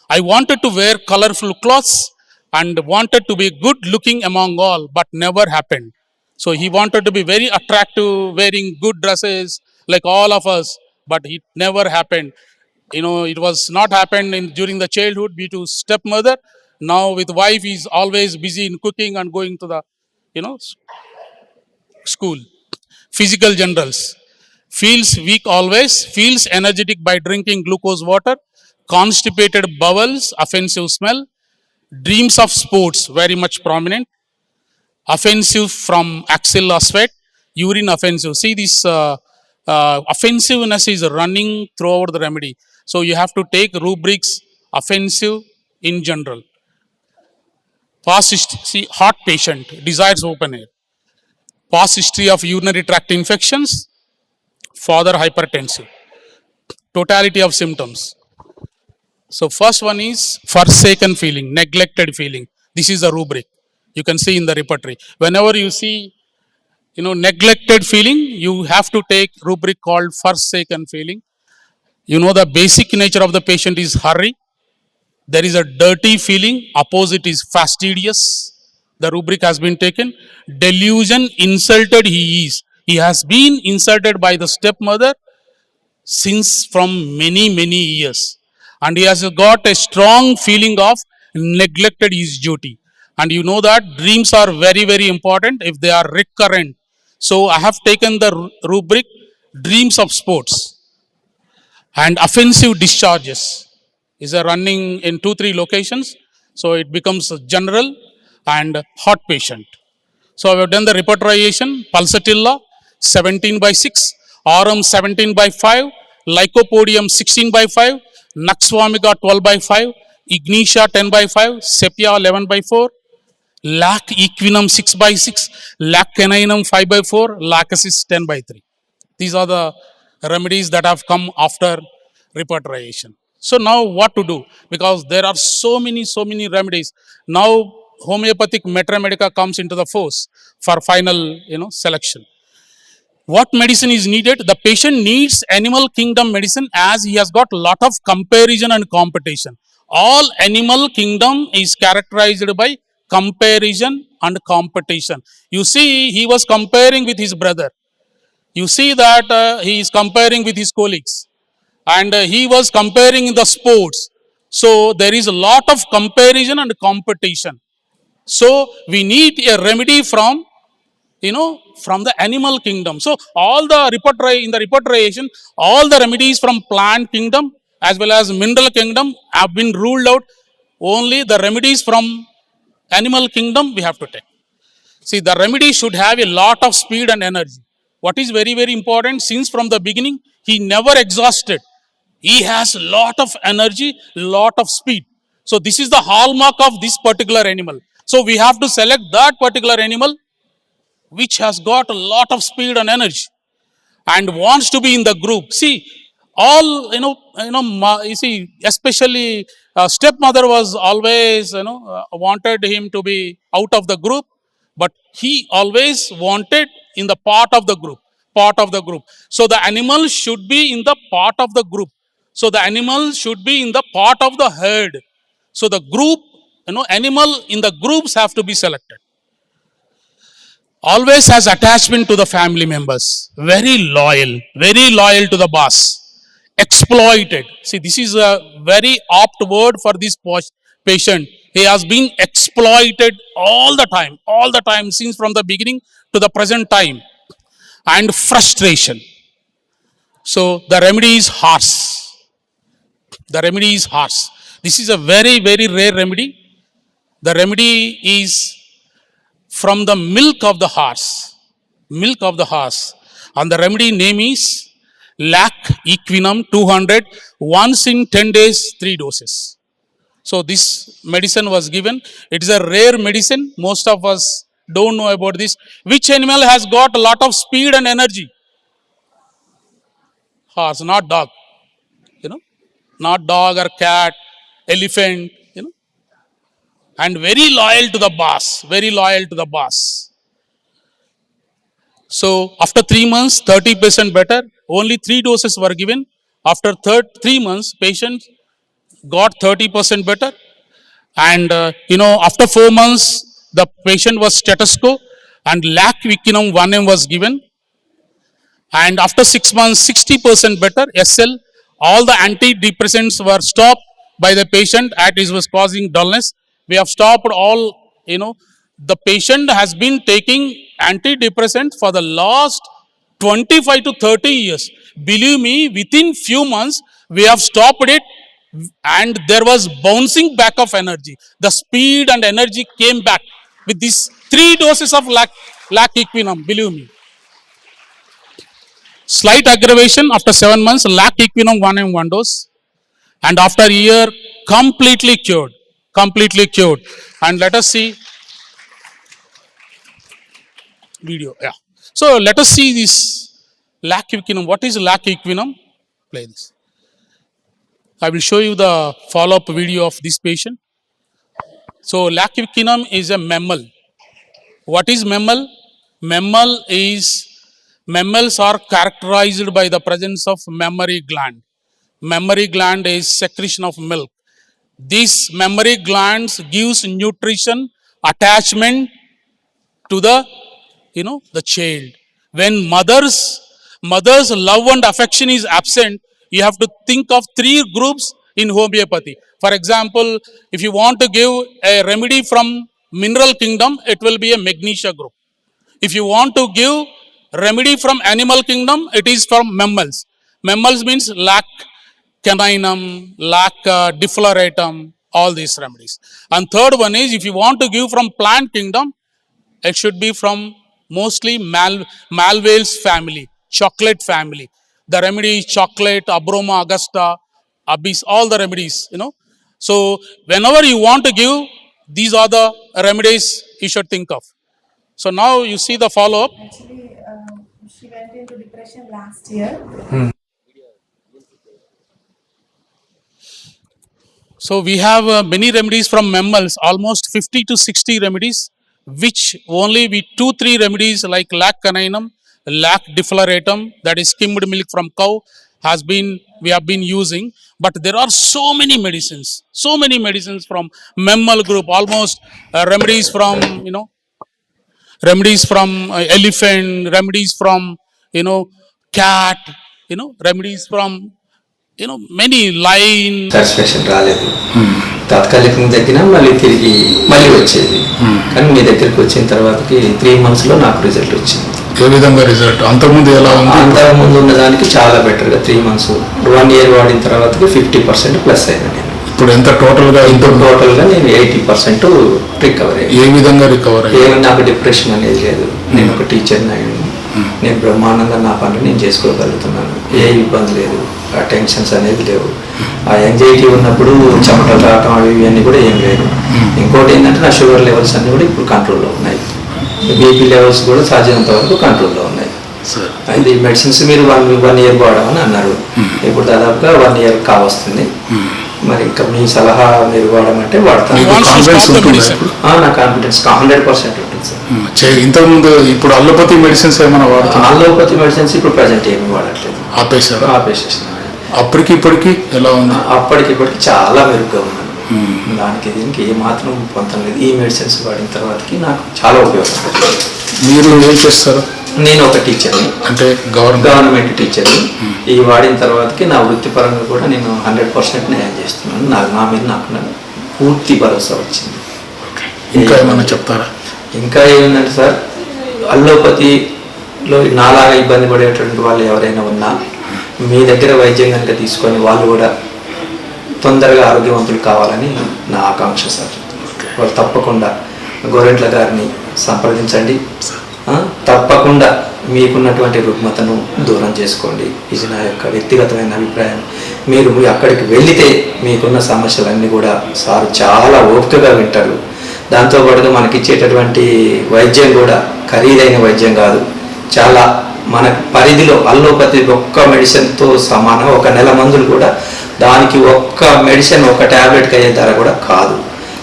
I wanted to wear colorful clothes and wanted to be good looking among all, but never happened. So he wanted to be very attractive, wearing good dresses like all of us, but it never happened. It was not happened during the childhood due to stepmother. Now with wife, he's always busy in cooking and going to the, school. Physical generals. Feels weak always, feels energetic by drinking glucose water, constipated bowels, offensive smell, dreams of sports, very much prominent, offensive from axilla sweat, urine offensive. See, this offensiveness is running throughout the remedy. So you have to take rubrics offensive in general. Past history, see, heart patient, desires open air. Past history of urinary tract infections, father hypertensive. Totality of symptoms. So first one is forsaken feeling, neglected feeling. This is the rubric. You can see in the repertory. Whenever you see, neglected feeling, you have to take rubric called forsaken feeling. The basic nature of the patient is hurry. There is a dirty feeling. Opposite is fastidious. The rubric has been taken. Delusion, insulted he is. He has been insulted by the stepmother since from many, many years. And he has got a strong feeling of neglected his duty. And you know that dreams are very, very important if they are recurrent. So I have taken the rubric dreams of sports and offensive discharges is a running in 2-3 locations. So it becomes a general and hot patient. So we have done the repertorization, pulsatilla 17 by 6, aurum 17 by 5, lycopodium 16 by 5, nux vomica 12 by 5, ignitia 10 by 5, sepia 11 by 4, lac equinum 6 by 6, lac caninum 5 by 4, lachesis 10 by 3. These are the remedies that have come after repertorization. So now what to do? Because there are so many remedies. Now homeopathic metra medica comes into the force for final, selection. What medicine is needed? The patient needs animal kingdom medicine as he has got lot of comparison and competition. All animal kingdom is characterized by comparison and competition. You see, he was comparing with his brother. You see that he is comparing with his colleagues. And he was comparing in the sports. So there is a lot of comparison and competition. So we need a remedy from, from the animal kingdom. So all the in the repertorization, all the remedies from plant kingdom as well as mineral kingdom have been ruled out. Only the remedies from animal kingdom we have to take. See, the remedy should have a lot of speed and energy. What is very, very important, since from the beginning, he never exhausted. He has a lot of energy, lot of speed. So this is the hallmark of this particular animal. So we have to select that particular animal which has got a lot of speed and energy and wants to be in the group. See, all, you see, especially stepmother was always, wanted him to be out of the group, but he always wanted in the part of the group, So the animal should be in the part of the group. So the animal should be in the part of the herd. So the group, animal in the groups have to be selected. Always has attachment to the family members, very loyal to the boss. exploited. See, this is a very apt word for this patient. He has been exploited all the time since from the beginning to the present time, and frustration. So the remedy is horse. The remedy is horse. This is a very, very rare remedy. The remedy is from the milk of the horse. Milk of the horse. And the remedy name is lac equinum 200, once in 10 days, 3 doses. So this medicine was given. It is a rare medicine. Most of us don't know about this. Which animal has got a lot of speed and energy? Horse, not dog. You know, not dog or cat, elephant, you know, and very loyal to the boss. Very loyal to the boss. So after 3 months, 30% better. Only 3 doses were given. After 3 months, patient got 30% better. And after 4 months, the patient was status quo, and lac equinum 1M was given. And after 6 months, 60% better. SL, all the antidepressants were stopped by the patient as it was causing dullness. We have stopped all, the patient has been taking antidepressant for the last 25 to 30 years. Believe me, within few months, we have stopped it, and there was bouncing back of energy. The speed and energy came back with these 3 doses of lac equinum, believe me. Slight aggravation after 7 months, lac equinum 1M 1 dose. And after a year, completely cured. Completely cured. And let us see video. Yeah. So let us see this lac equinum. What is lac equinum? Play this. I will show you the follow-up video of this patient. So lac equinum is a mammal. What is mammal? Mammals are characterized by the presence of mammary gland. Mammary gland is secretion of milk. These mammary glands gives nutrition, attachment to the child. When mother's love and affection is absent, you have to think of 3 groups in homeopathy. For example, if you want to give a remedy from mineral kingdom, it will be a magnesia group. If you want to give remedy from animal kingdom, it is from mammals. Mammals means lac caninum, lac defloratum, all these remedies. And third one is, if you want to give from plant kingdom, it should be from mostly malvace's family, chocolate family. The remedy is chocolate, abroma, augusta, abyss, all the remedies, So whenever you want to give, these are the remedies you should think of. So now you see the follow-up. Actually, she went into depression last year. So we have many remedies from mammals, almost 50 to 60 remedies, which only we 2-3 remedies like lac caninum, lac defloratum, that is skimmed milk from cow, we have been using. But there are so many medicines from mammal group, almost remedies from elephant, remedies from cat, remedies from many lion. Satisfaction రాలేదు. తాత్కాలికంగా తగ్గినా మళ్ళీ వచ్చేది. కానీ మీ దగ్గరికి వచ్చిన తర్వాతకి 3 monthsలో నాకు రిజల్ట్ వచ్చింది. ఏ విధంగా రిజల్ట్? అంతకుముందు ఎలా ఉంది? అంతకుముందు ఉన్న దానికి చాలా బెటర్గా 3 months, 1 year వాడిన తర్వాతకి 50% ప్లస్ అయింది నేను. ఇప్పుడు ఎంత టోటల్గా? టోటల్గా నేను 80% రికవర్ అయ్యాను. ఏ విధంగా రికవర్ అయ్యాను? నాకు డిప్రెషన్ అనేది లేదు. నేను ఒక టీచర్ని అయ్యాను. నేను బ్రహ్మాండంగా నా పనులు నేను చేసుకోగలుగుతున్నాను. ఏ ఇబ్బంది లేదు. ఆ టెన్షన్స్ అనేది లేవు. ఆ యాంగ్జైటీ ఉన్నప్పుడు చెమటలు రావటం అవి ఇవన్నీ కూడా ఏం లేదు. ఇంకోటి ఏంటంటే నా షుగర్ లెవెల్స్ అన్నీ కూడా ఇప్పుడు కంట్రోల్లో ఉన్నాయి. బీపీ లెవెల్స్ కూడా సాధ్యమైనంత వరకు కంట్రోల్లో ఉన్నాయి. అయితే ఈ మెడిసిన్స్ మీరు 1 year వాడమని అన్నారు. ఇప్పుడు దాదాపుగా 1 year కావస్తుంది. మరి ఇంకా మీ సలహా మీరు వాడమంటే వాడతాను. నా కాన్ఫిడెన్స్ 100% ఉంటుంది సార్. ఇంతకుముందు ఇప్పుడు అల్లోపతి మెడిసిన్స్ ఏమైనా వాడుతున్నా? అల్లోపతి మెడిసిన్స్ ఇప్పుడు ప్రజెంట్ ఏమి వాడట్లేదు. ఆపేసేసిన. అప్పటికి ఇప్పటికి ఎలా ఉంది? అప్పటికిప్పటికి చాలా మెరుగ్గా ఉన్నాను. దానికి దీనికి ఏమాత్రం పొందడం లేదు. ఈ మెడిసిన్స్ వాడిన తర్వాతకి నాకు చాలా ఉపయోగపడుతుంది. మీరు ఏం చేస్తారు? నేను ఒక టీచర్ని, అంటే గవర్నమెంట్ టీచర్ని. ఈ వాడిన తర్వాతకి నా వృత్తిపరంగా కూడా నేను 100% న్యాయం చేస్తున్నాను. నా మీద నాకు పూర్తి భరోసా వచ్చింది. ఇంకా ఏమన్నా చెప్తారా? ఇంకా ఏముందంటే సార్, అల్లోపతిలో నాలాగా ఇబ్బంది పడేటువంటి వాళ్ళు ఎవరైనా ఉన్నా మీ దగ్గర వైద్యం కనుక తీసుకొని వాళ్ళు కూడా తొందరగా ఆరోగ్యవంతులు కావాలని నా ఆకాంక్ష సార్. వాళ్ళు తప్పకుండా గోరెంట్ల గారిని సంప్రదించండి. తప్పకుండా మీకున్నటువంటి రుగ్మతను దూరం చేసుకోండి. ఇది నా యొక్క వ్యక్తిగతమైన అభిప్రాయం. మీరు అక్కడికి వెళితే మీకున్న సమస్యలన్నీ కూడా సార్ చాలా ఓపికగా వింటారు. దాంతోపాటుగా మనకిచ్చేటటువంటి వైద్యం కూడా ఖరీదైన వైద్యం కాదు. చాలా మన పరిధిలో అల్లోపతి ఒక్క మెడిసిన్తో సమానం. ఒక నెల మందులు కూడా దానికి ఒక్క మెడిసిన్ ఒక ట్యాబ్లెట్కి అయ్యే ధర కూడా కాదు.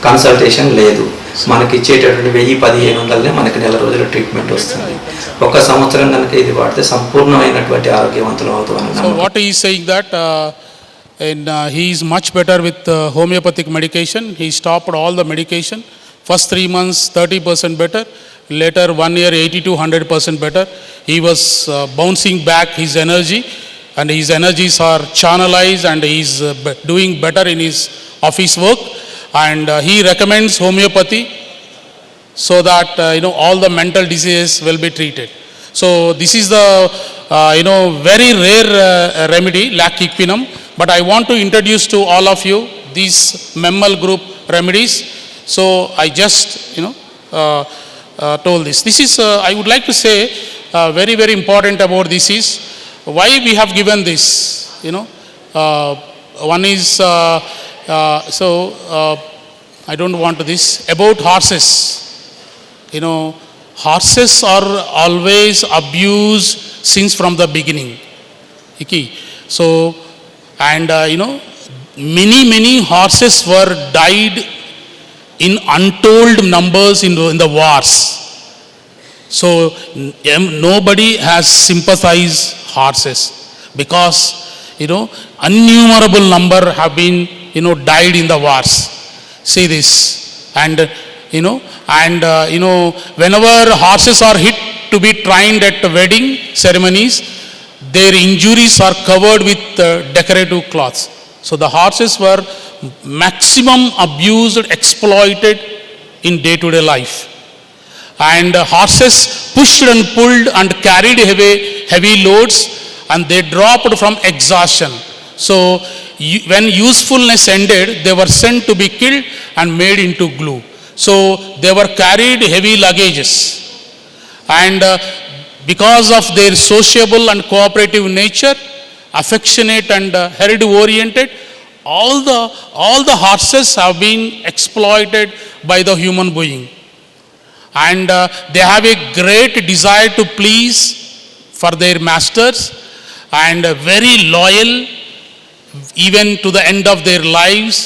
కన్సల్టేషన్ లేదు. మనకి ఇచ్చేటటువంటి 1000-1500 మనకి నెల రోజుల ట్రీట్మెంట్ వస్తుంది. ఒక సంవత్సరం కనుక ఇది వాడితే సంపూర్ణమైనటువంటి ఆరోగ్యవంతులు అవుతామని. So what he is saying that he is much better with homeopathic medication. He stopped all the medication. First 3 months 30% better. Later 1 year 80 to 100% better. He was bouncing back his energy, and his energies are channelized, and he is doing better in his office work. And he recommends homeopathy so that all the mental diseases will be treated. So this is the very rare remedy, lac equinum. But I want to introduce to all of you these Memel group remedies. So I just told this. This is I would like to say very very important about this is why we have given this. One is I don't want to this about horses. Horses are always abused since from the beginning. So and many horses were died in untold numbers in the wars. So nobody has sympathized horses because innumerable number have been died in the wars. See this. And whenever horses are hit to be trained at wedding ceremonies, their injuries are covered with decorative cloths. So the horses were maximum abused, exploited in day-to-day life. And horses pushed and pulled and carried heavy loads, and they dropped from exhaustion. So when usefulness ended, they were sent to be killed and made into glue. So they were carried heavy luggages. And because of their sociable and cooperative nature, affectionate and herd-oriented, all the horses have been exploited by the human being. And they have a great desire to please for their masters, and very loyal even to the end of their lives,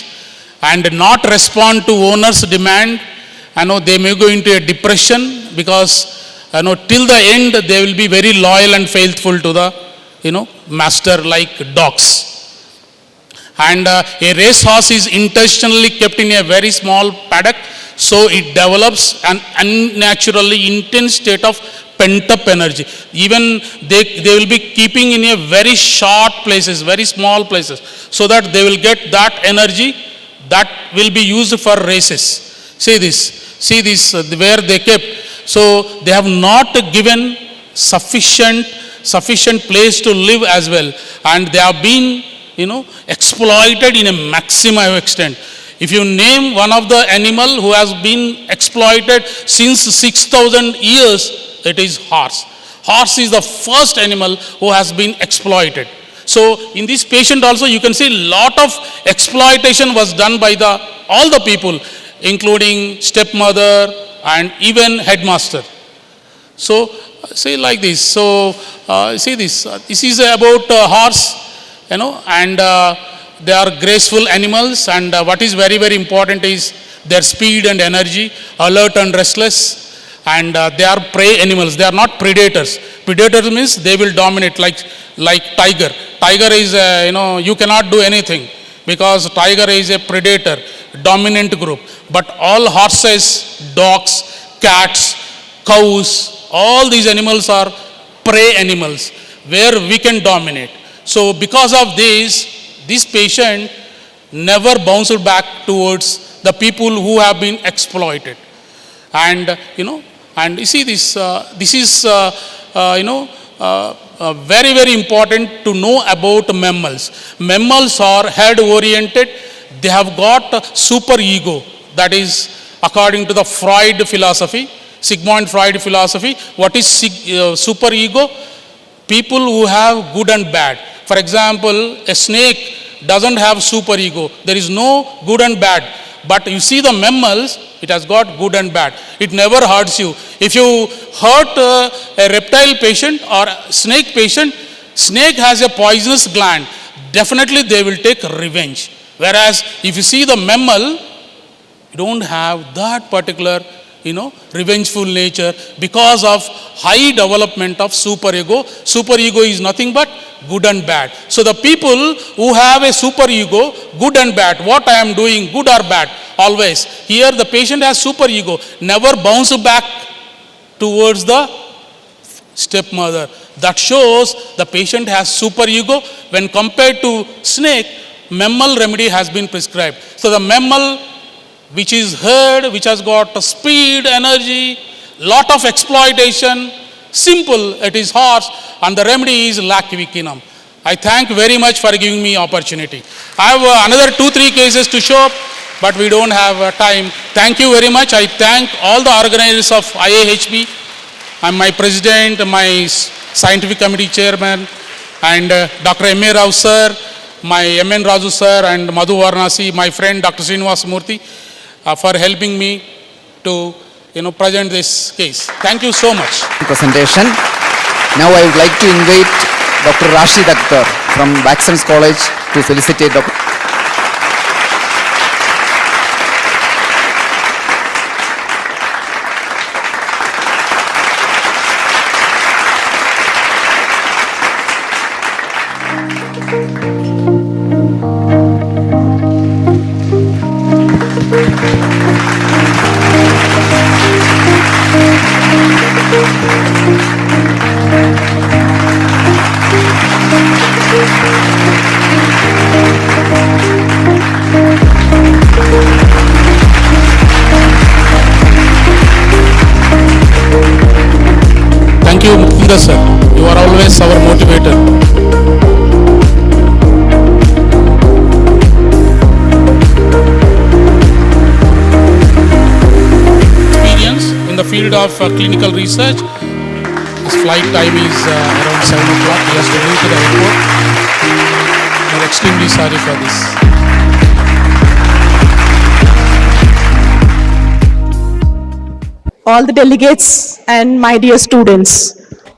and not respond to owners' demand. They may go into a depression because till the end they will be very loyal and faithful to the master, like dogs. And a race horse is intentionally kept in a very small paddock, so it develops an unnaturally intense state of pent-up energy. Even they will be keeping in a very short places, very small places, so that they will get that energy that will be used for races. See this where they kept. So they have not given sufficient place to live as well, and they have been exploited in a maximum extent. If you name one of the animal who has been exploited since 6,000 years, it is horse. Horse is the first animal who has been exploited. So in this patient also you can see lot of exploitation was done by all the people, including stepmother and even headmaster. So say like this. So see this. This is about horse, and they are graceful animals, and what is very very important is their speed and energy, alert and restless, and they are prey animals. They are not predators. Predators means they will dominate, like tiger. Tiger is you cannot do anything because tiger is a predator, dominant group. But all horses, dogs, cats, cows, all these animals are prey animals where we can dominate. So because of this patient never bounced back towards the people who have been exploited. And and you see this is very, very important to know about mammals. Mammals are head oriented. They have got super ego. That is according to the Freud philosophy, Sigmund Freud philosophy. What is super ego? People who have good and bad. For example, a snake doesn't have super ego. There is no good and bad. But you see the mammals, it has got good and bad. It never hurts you. If you hurt a reptile patient or a snake patient, snake has a poisonous gland. Definitely they will take revenge. Whereas if you see the mammal, you don't have that particular revengeful nature because of high development of super ego. Super ego is nothing but good and bad. So the people who have a super ego, good and bad, what I am doing, good or bad, always. Here the patient has super ego, never bounce back towards the stepmother. That shows the patient has super ego. When compared to snake, mammal remedy has been prescribed. So the mammal which is herd, which has got speed, energy, lot of exploitation, simple, it is horse, and the remedy is lacvicinum. I thank very much for giving me opportunity. I have another 2-3 cases to show up, but we don't have time. Thank you very much. I thank all the organizers of Iihp. I'm my president, my scientific committee chairman, and Dr. M.A. Rao sir, my M.N. Raju sir, and Madhu Varanasi, my friend Dr. Srinivas Murthy, for helping me to present this case. Thank you so much. Presentation. Now I would like to invite Dr. Rashid Akhtar from Baxter's College to felicitate Dr. Thank you, Mukunda sir. You are always our motivator. Experience in the field of clinical research. His flight time is around 7 o'clock. He has to leave to the airport. We are extremely sorry for this. All the delegates and my dear students.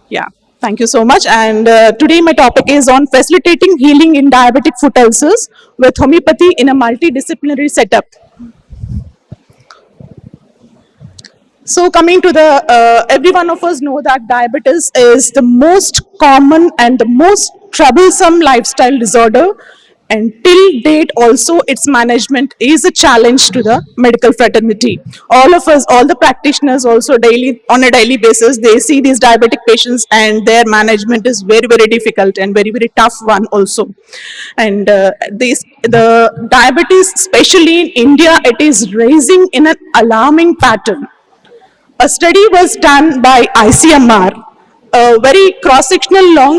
Yeah, thank you so much. And today my topic is on facilitating healing in diabetic foot ulcers with homeopathy in a multidisciplinary setup. So coming to the, every one of us know that diabetes is the most common and the most troublesome lifestyle disorder, and till date also its management is a challenge to the medical fraternity. All of us, all the practitioners also on a daily basis, they see these diabetic patients and their management is very, very difficult and very, very tough one also. And the diabetes, especially in India, it is rising in an alarming pattern. A study was done by ICMR, a very cross-sectional long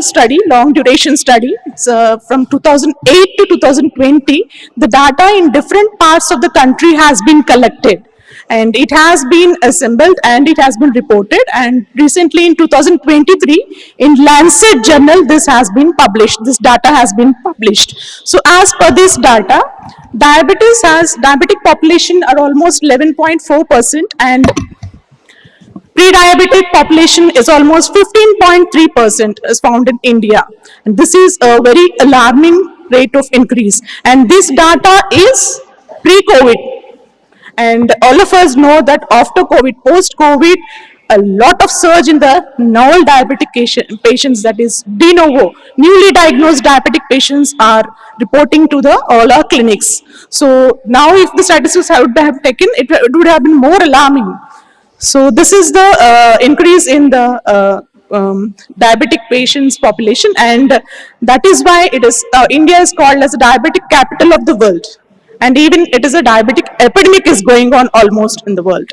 duration study. It's from 2008 to 2020. The data in different parts of the country has been collected and it has been assembled and it has been reported, and recently in 2023 in Lancet journal this has been published. This data has been published. So as per this data, diabetic population are almost 11.4% and pre-diabetic population is almost 15.3% is found in India. And this is a very alarming rate of increase. And this data is pre-COVID. And all of us know that after COVID, post-COVID, a lot of surge in the novel diabetic patients, that is de novo, newly diagnosed diabetic patients are reporting to all our clinics. So now if the statistics would have taken, it would have been more alarming. So this is the increase in the diabetic patients population, and that is why it is India is called as the diabetic capital of the world, and even it is a diabetic epidemic is going on almost in the world.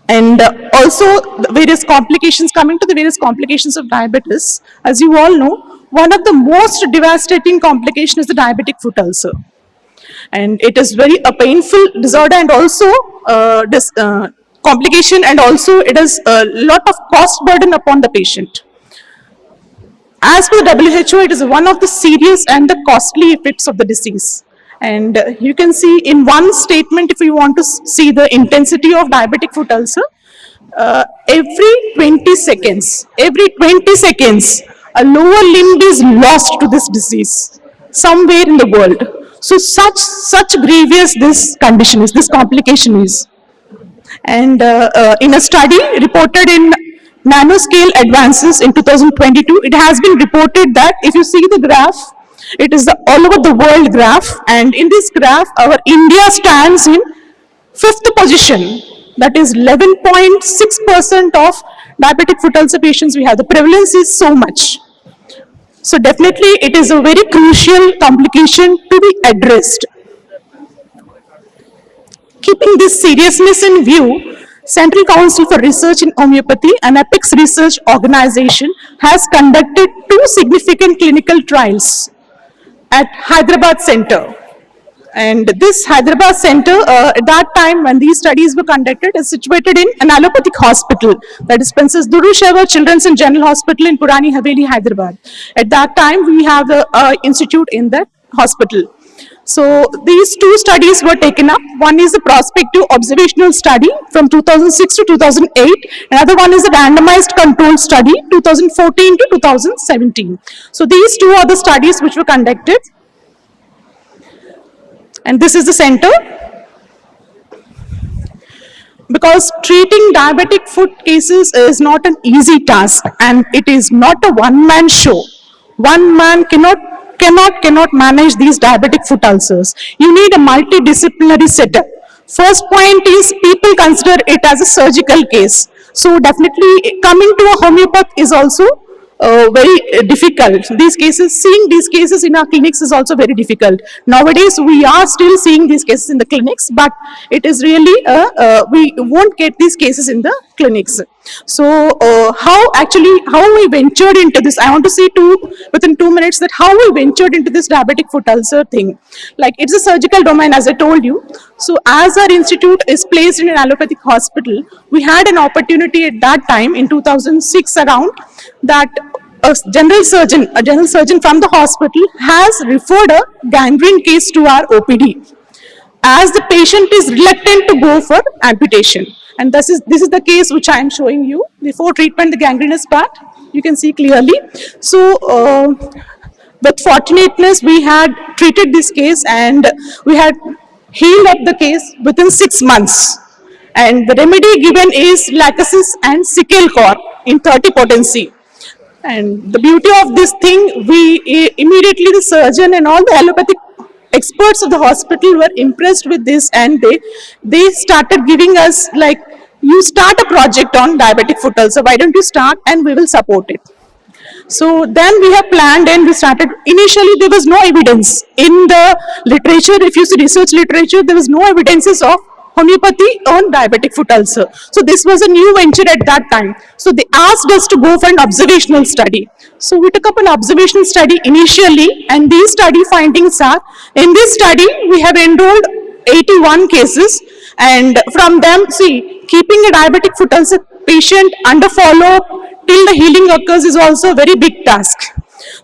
And also the various complications, coming to the various complications of diabetes, as you all know, one of the most devastating complication is the diabetic foot ulcer. And it is very a painful disorder, and also this complication, and also it is a lot of cost burden upon the patient. As per the WHO, it is one of the serious and the costly effects of the disease. And you can see in one statement, if you want to see the intensity of diabetic foot ulcer, every 20 seconds, a lower limb is lost to this disease somewhere in the world. So such grievous this condition is, this complication is. And in a study reported in Nanoscale Advances in 2022, it has been reported that if you see the graph, it is the all over the world graph, and in this graph, our India stands in 5th position. That is 11.6% of diabetic foot ulcer patients we have. The prevalence is so much. So definitely it is a very crucial complication to be addressed. Keeping this seriousness in view, Central Council for Research in Homeopathy, an Apex research organization, has conducted 2 significant clinical trials at Hyderabad Center. And this Hyderabad Center, at that time when these studies were conducted, is situated in an allopathic hospital, that is Princess Durushavar Children's and General Hospital in Purani Haveli, Hyderabad. At that time, we have the institute in that hospital. So these 2 studies were taken up. One is a prospective observational study from 2006 to 2008. Another one is a randomized control study, 2014 to 2017. So these 2 are the studies which were conducted. And this is the center. Because treating diabetic foot cases is not an easy task, and it is not a one-man show. One man cannot manage these diabetic foot ulcers. You need a multidisciplinary setup. First point is people consider it as a surgical case. So definitely coming to a homeopath is also very difficult. These cases, seeing these cases in our clinics is also very difficult. Nowadays, we are still seeing these cases in the clinics, but it is really, we won't get these cases in the clinics. So how we ventured into this, I want to say within 2 minutes that how we ventured into this diabetic foot ulcer thing. Like it's a surgical domain, as I told you. So as our institute is placed in an allopathic hospital, we had an opportunity at that time in 2006 around, that a general surgeon from the hospital has referred a gangrene case to our OPD, as the patient is reluctant to go for amputation. And this is the case which I am showing you. Before treatment, the gangrenous part, you can see clearly. So with fortunateness, we had treated this case and we had healed up the case within 6 months. And the remedy given is lachesis and sickle core in 30 potency. And the beauty of this thing, immediately the surgeon and all the allopathic experts of the hospital were impressed with this, and they started giving us like, you start a project on diabetic foot ulcer, why don't you start and we will support it. So then we have planned and we started. Initially there was no evidence in the literature. If you see research literature, there was no evidences of homeopathy on diabetic foot ulcer. So this was a new venture at that time. So they asked us to go for an observational study. So we took up an observational study initially, and these study findings are, in this study we have enrolled 81 cases, and from them, see, keeping a diabetic foot ulcer patient under follow-up till the healing occurs is also a very big task.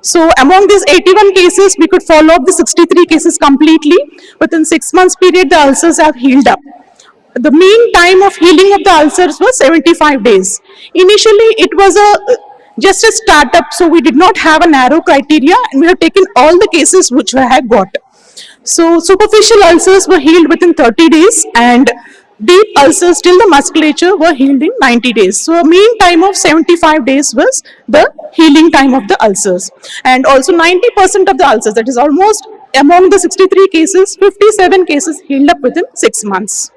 So among these 81 cases, we could follow up the 63 cases completely. Within 6 months period, the ulcers have healed up. The mean time of healing of the ulcers was 75 days. Initially, it was just a startup, so we did not have a narrow criteria, and we have taken all the cases which we had got. So superficial ulcers were healed within 30 days, and deep ulcers till the musculature were healed in 90 days. So a mean time of 75 days was the healing time of the ulcers. And also 90% of the ulcers, that is almost among the 63 cases, 57 cases healed up within 6 months.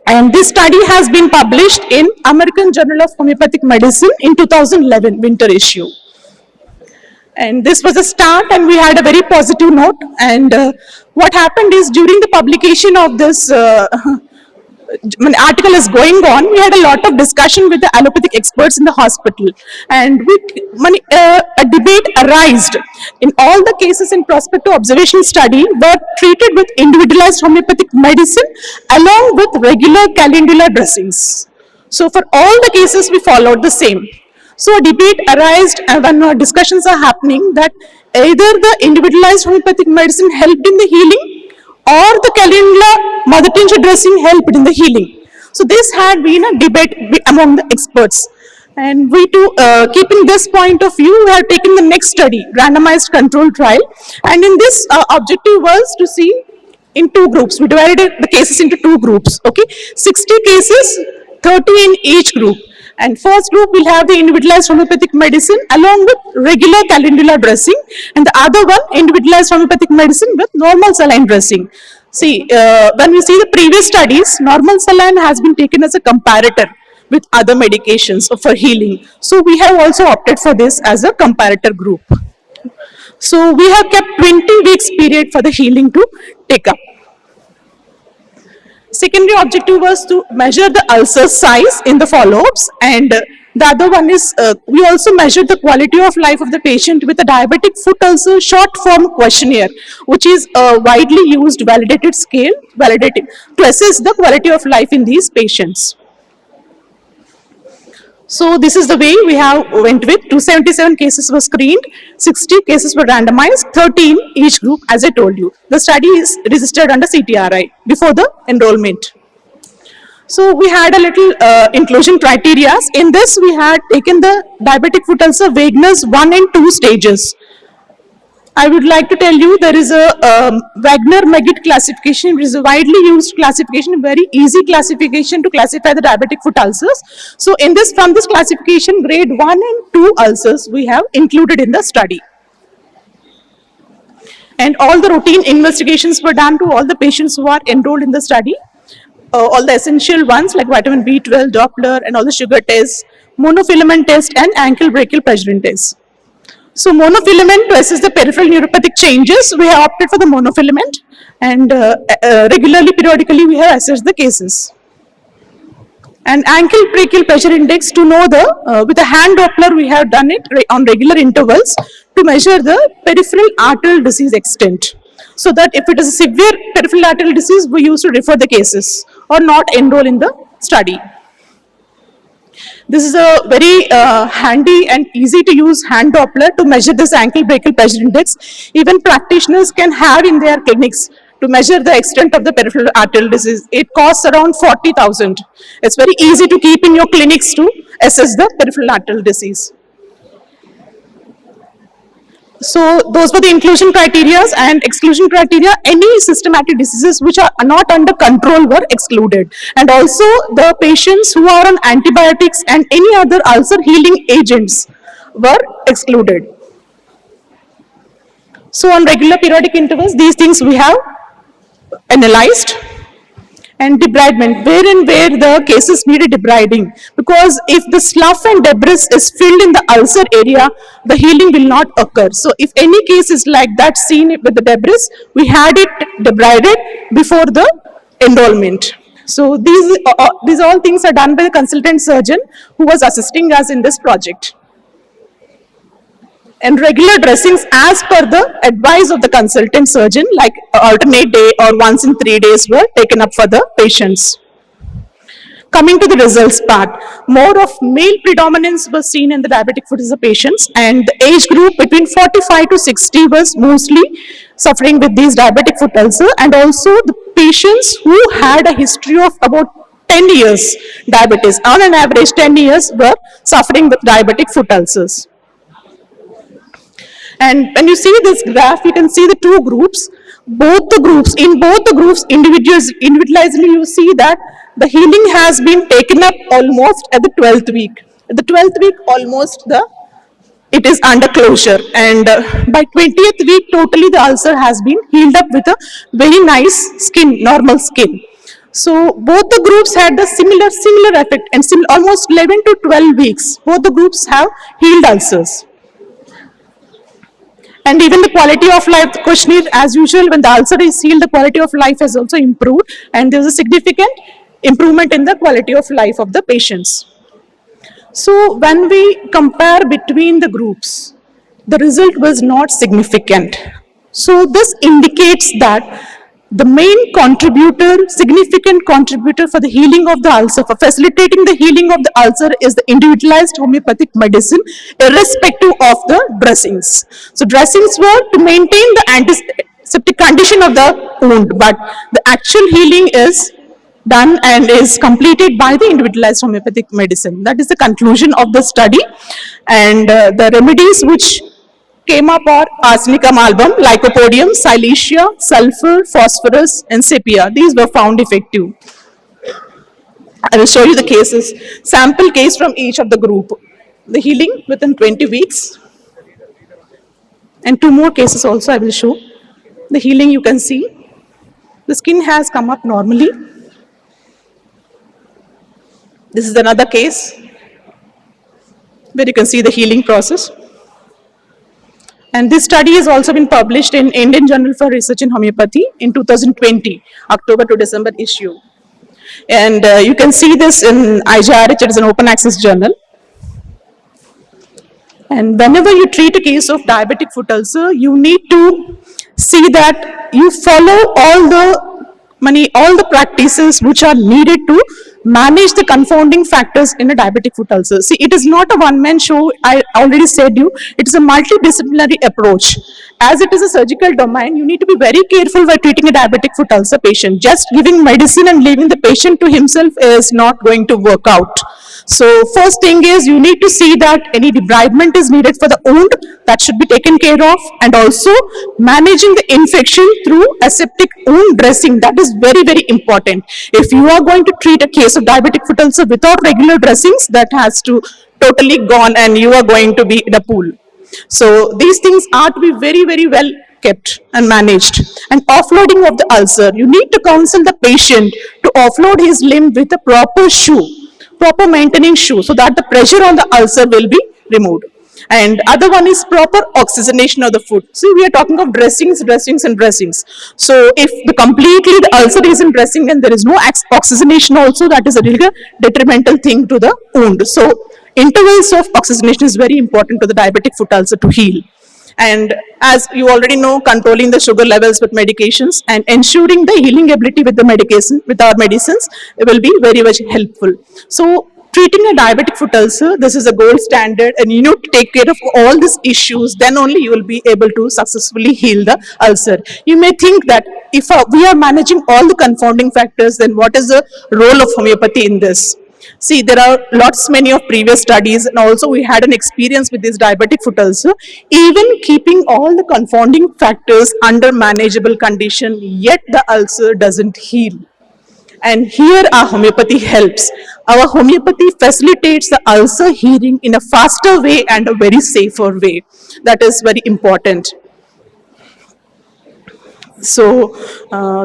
And this study has been published in American Journal of Homeopathic Medicine in 2011 winter issue. And this was a start, and we had a very positive note. And what happened is, during the publication of this when article is going on, we had a lot of discussion with the allopathic experts in the hospital, and a debate arose. In all the cases in prospective observation study were treated with individualized homeopathic medicine along with regular calendula dressings. So for all the cases we followed the same. So a debate arose when discussions are happening that either the individualized homeopathic medicine helped in the healing or the calendula mother tincture dressing helped in the healing. So this had been a debate among the experts. And we too, keeping this point of view, we have taken the next study, randomized control trial. And in this objective was to see in two groups. We divided the cases into two groups, okay? 60 cases, 30 in each group. And first group will have the individualized homeopathic medicine along with regular calendula dressing, and the other one individualized homeopathic medicine with normal saline dressing. See, when we see the previous studies, normal saline has been taken as a comparator with other medications for healing. So we have also opted for this as a comparator group. So we have kept 20 weeks period for the healing to take up. Secondary objective was to measure the ulcer size in the follow-ups, and the other one is we also measured the quality of life of the patient with a diabetic foot ulcer short form questionnaire, which is a widely used validated scale to assess the quality of life in these patients. So this is the way we have went with. 277 cases were screened, 60 cases were randomized, 13 each group, as I told you. The study is registered under CTRI before the enrollment. So we had a little inclusion criteria. In this, we had taken the diabetic foot ulcer vagueness 1 and 2 stages. I would like to tell you there is a Wagner-Meggitt classification, which is a widely used classification, very easy classification to classify the diabetic foot ulcers. So in this, from this classification, grade 1 and 2 ulcers we have included in the study. And all the routine investigations were done to all the patients who are enrolled in the study. All the essential ones like vitamin B12, Doppler, and all the sugar tests, monofilament test, and ankle brachial pressure test. So monofilament to assess the peripheral neuropathic changes, we have opted for the monofilament, and regularly, periodically, we have assessed the cases. And ankle brachial pressure index to know the, with a hand Doppler, we have done it on regular intervals to measure the peripheral arterial disease extent. So that if it is a severe peripheral arterial disease, we used to refer the cases or not enroll in the study. This is a very handy and easy to use hand Doppler to measure this ankle brachial pressure index. Even practitioners can have in their clinics to measure the extent of the peripheral arterial disease. It costs around 40,000. It's very easy to keep in your clinics to assess the peripheral arterial disease. So those were the inclusion criteria and exclusion criteria. Any systematic diseases which are not under control were excluded. And also the patients who are on antibiotics and any other ulcer healing agents were excluded. So on regular periodic intervals, these things we have analyzed. And debridement, where and where the cases needed debriding, because if the slough and debris is filled in the ulcer area, the healing will not occur. So if any case is like that seen with the debris, we had it debrided before the enrollment. So these all things are done by the consultant surgeon who was assisting us in this project. And regular dressings as per the advice of the consultant surgeon, like alternate day or once in 3 days, were taken up for the patients. Coming to the results part, more of male predominance was seen in the diabetic foot ulcer patients, and the age group between 45 to 60 was mostly suffering with these diabetic foot ulcer, and also the patients who had a history of about 10 years diabetes, on an average 10 years, were suffering with diabetic foot ulcers. And when you see this graph, you can see the two groups. In both the groups, individually, you see that the healing has been taken up almost at the 12th week. At the 12th week, almost it is under closure. And by 20th week, totally the ulcer has been healed up with a very nice skin, normal skin. So both the groups had the similar effect and almost 11 to 12 weeks. Both the groups have healed ulcers. And even the quality of life questionnaire, as usual, when the ulcer is healed, the quality of life has also improved, and there's a significant improvement in the quality of life of the patients. So when we compare between the groups, the result was not significant. So this indicates that the main contributor, significant contributor for the healing of the ulcer, for facilitating the healing of the ulcer, is the individualized homeopathic medicine, irrespective of the dressings. So dressings were to maintain the antiseptic condition of the wound, but the actual healing is done and is completed by the individualized homeopathic medicine. That is the conclusion of the study. And the remedies which came up are arsenicum album, lycopodium, silesia, sulfur, phosphorus, and sepia. These were found effective. I will show you the cases, sample case from each of the group. The healing within 20 weeks. And 2 more cases also I will show. The healing you can see. The skin has come up normally. This is another case where you can see the healing process. And this study has also been published in Indian Journal for Research in Homeopathy in 2020, October to December issue. And you can see this in Iihp, it is an open access journal. And whenever you treat a case of diabetic foot ulcer, you need to see that you follow all the practices which are needed to manage the confounding factors in a diabetic foot ulcer. See, it is not a one-man show. I already said you, it is a multidisciplinary approach. As it is a surgical domain, you need to be very careful while treating a diabetic foot ulcer patient. Just giving medicine and leaving the patient to himself is not going to work out. So first thing is you need to see that any debridement is needed for the wound, that should be taken care of, and also managing the infection through aseptic wound dressing. That is very, very important. If you are going to treat a case of diabetic foot ulcer without regular dressings, that has to totally gone and you are going to be in a pool. So these things are to be very, very well kept and managed. And offloading of the ulcer, you need to counsel the patient to offload his limb with a proper shoe, proper maintaining shoe, so that the pressure on the ulcer will be removed. And other one is proper oxygenation of the foot. See, we are talking of dressings. So if the ulcer is in dressing and there is no oxygenation also, that is a really detrimental thing to the wound. So intervals of oxygenation is very important to the diabetic foot ulcer to heal. And as you already know, controlling the sugar levels with medications and ensuring the healing ability with the medication, with our medicines, it will be very much helpful. So treating a diabetic foot ulcer, this is a gold standard, and you need to take care of all these issues, then only you will be able to successfully heal the ulcer. You may think that if we are managing all the confounding factors, then what is the role of homeopathy in this? See, there are many of previous studies, and also we had an experience with this diabetic foot ulcer. Even keeping all the confounding factors under manageable condition, yet the ulcer doesn't heal. And here our homeopathy helps. Our homeopathy facilitates the ulcer healing in a faster way and a very safer way. That is very important. So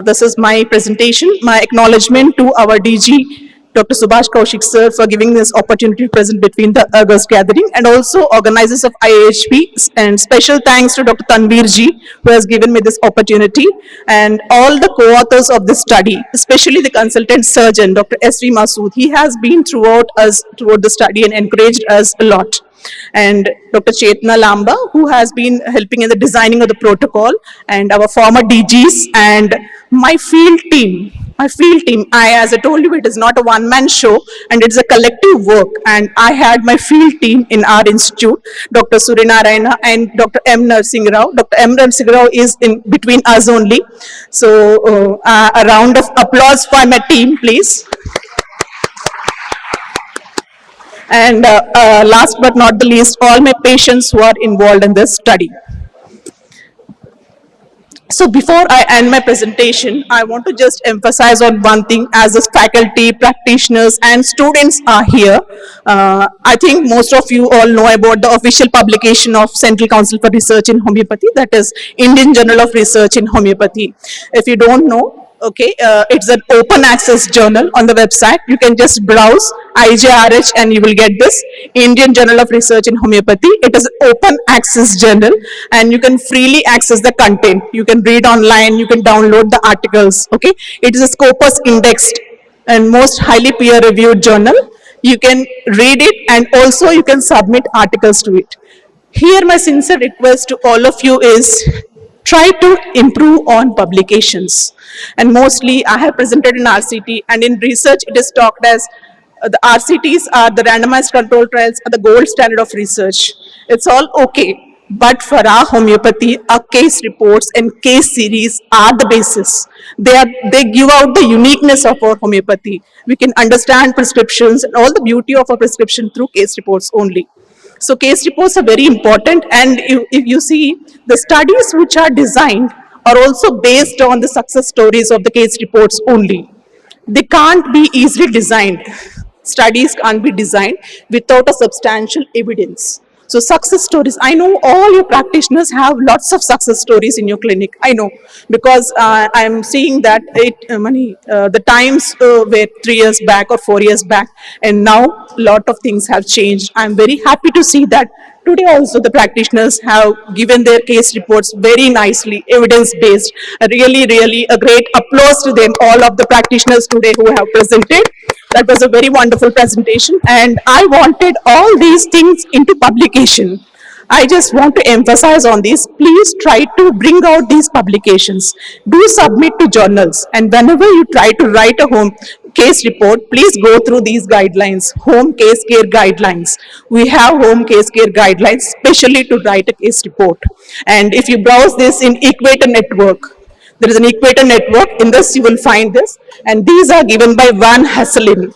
this is my presentation, my acknowledgement to our DG, Dr. Subhash Kaushik sir, for giving this opportunity to present between the August gathering, and also organizers of Iihp, and special thanks to Dr. Tanveer ji, who has given me this opportunity, and all the co-authors of this study, especially the consultant surgeon, Dr. S.V. Masood. He has been throughout the study and encouraged us a lot. And Dr. Chetna Lamba, who has been helping in the designing of the protocol, and our former DGs, and my field team. As I told you, it is not a one-man show, and it's a collective work. And I had my field team in our institute, Dr. Surinarayana and Dr. M. Narsingh Rao. Dr. M. Narsingh Rao is in between us only. So a round of applause for my team, please. And last but not the least, all my patients who are involved in this study. So before I end my presentation, I want to just emphasize on one thing. As the faculty, practitioners, and students are here, I think most of you all know about the official publication of Central Council for Research in Homeopathy, that is Indian Journal of Research in Homeopathy. If you don't know, Okay, it's an open access journal on the website. You can just browse IJRH and you will get this Indian Journal of Research in Homeopathy. It is an open access journal and you can freely access the content. You can read online, you can download the articles. Okay, it is a Scopus indexed and most highly peer reviewed journal. You can read it and also you can submit articles to it. Here my sincere request to all of you is try to improve on publications. And mostly I have presented in RCT and in research it is talked as the RCTs are the randomized control trials are the gold standard of research. It's all okay. But for our homeopathy, our case reports and case series are the basis. They give out the uniqueness of our homeopathy. We can understand prescriptions and all the beauty of a prescription through case reports only. So case reports are very important, and if you see, the studies which are designed are also based on the success stories of the case reports only. They can't be easily designed. Studies can't be designed without a substantial evidence. So success stories, I know all your practitioners have lots of success stories in your clinic. I know because I'm seeing that the times were 3 years back or 4 years back, and now a lot of things have changed. I'm very happy to see that today also the practitioners have given their case reports very nicely, evidence-based. Really a great applause to them, all of the practitioners today who have presented. That was a very wonderful presentation, and I wanted all these things into publication. I just want to emphasize on this. Please try to bring out these publications. Do submit to journals, and whenever you try to write a home case report, please go through these guidelines, home case care guidelines. We have home case care guidelines, especially to write a case report. And if you browse this in Equator Network, there is an Equator Network. In this, you will find this. And these are given by Van Hasselin.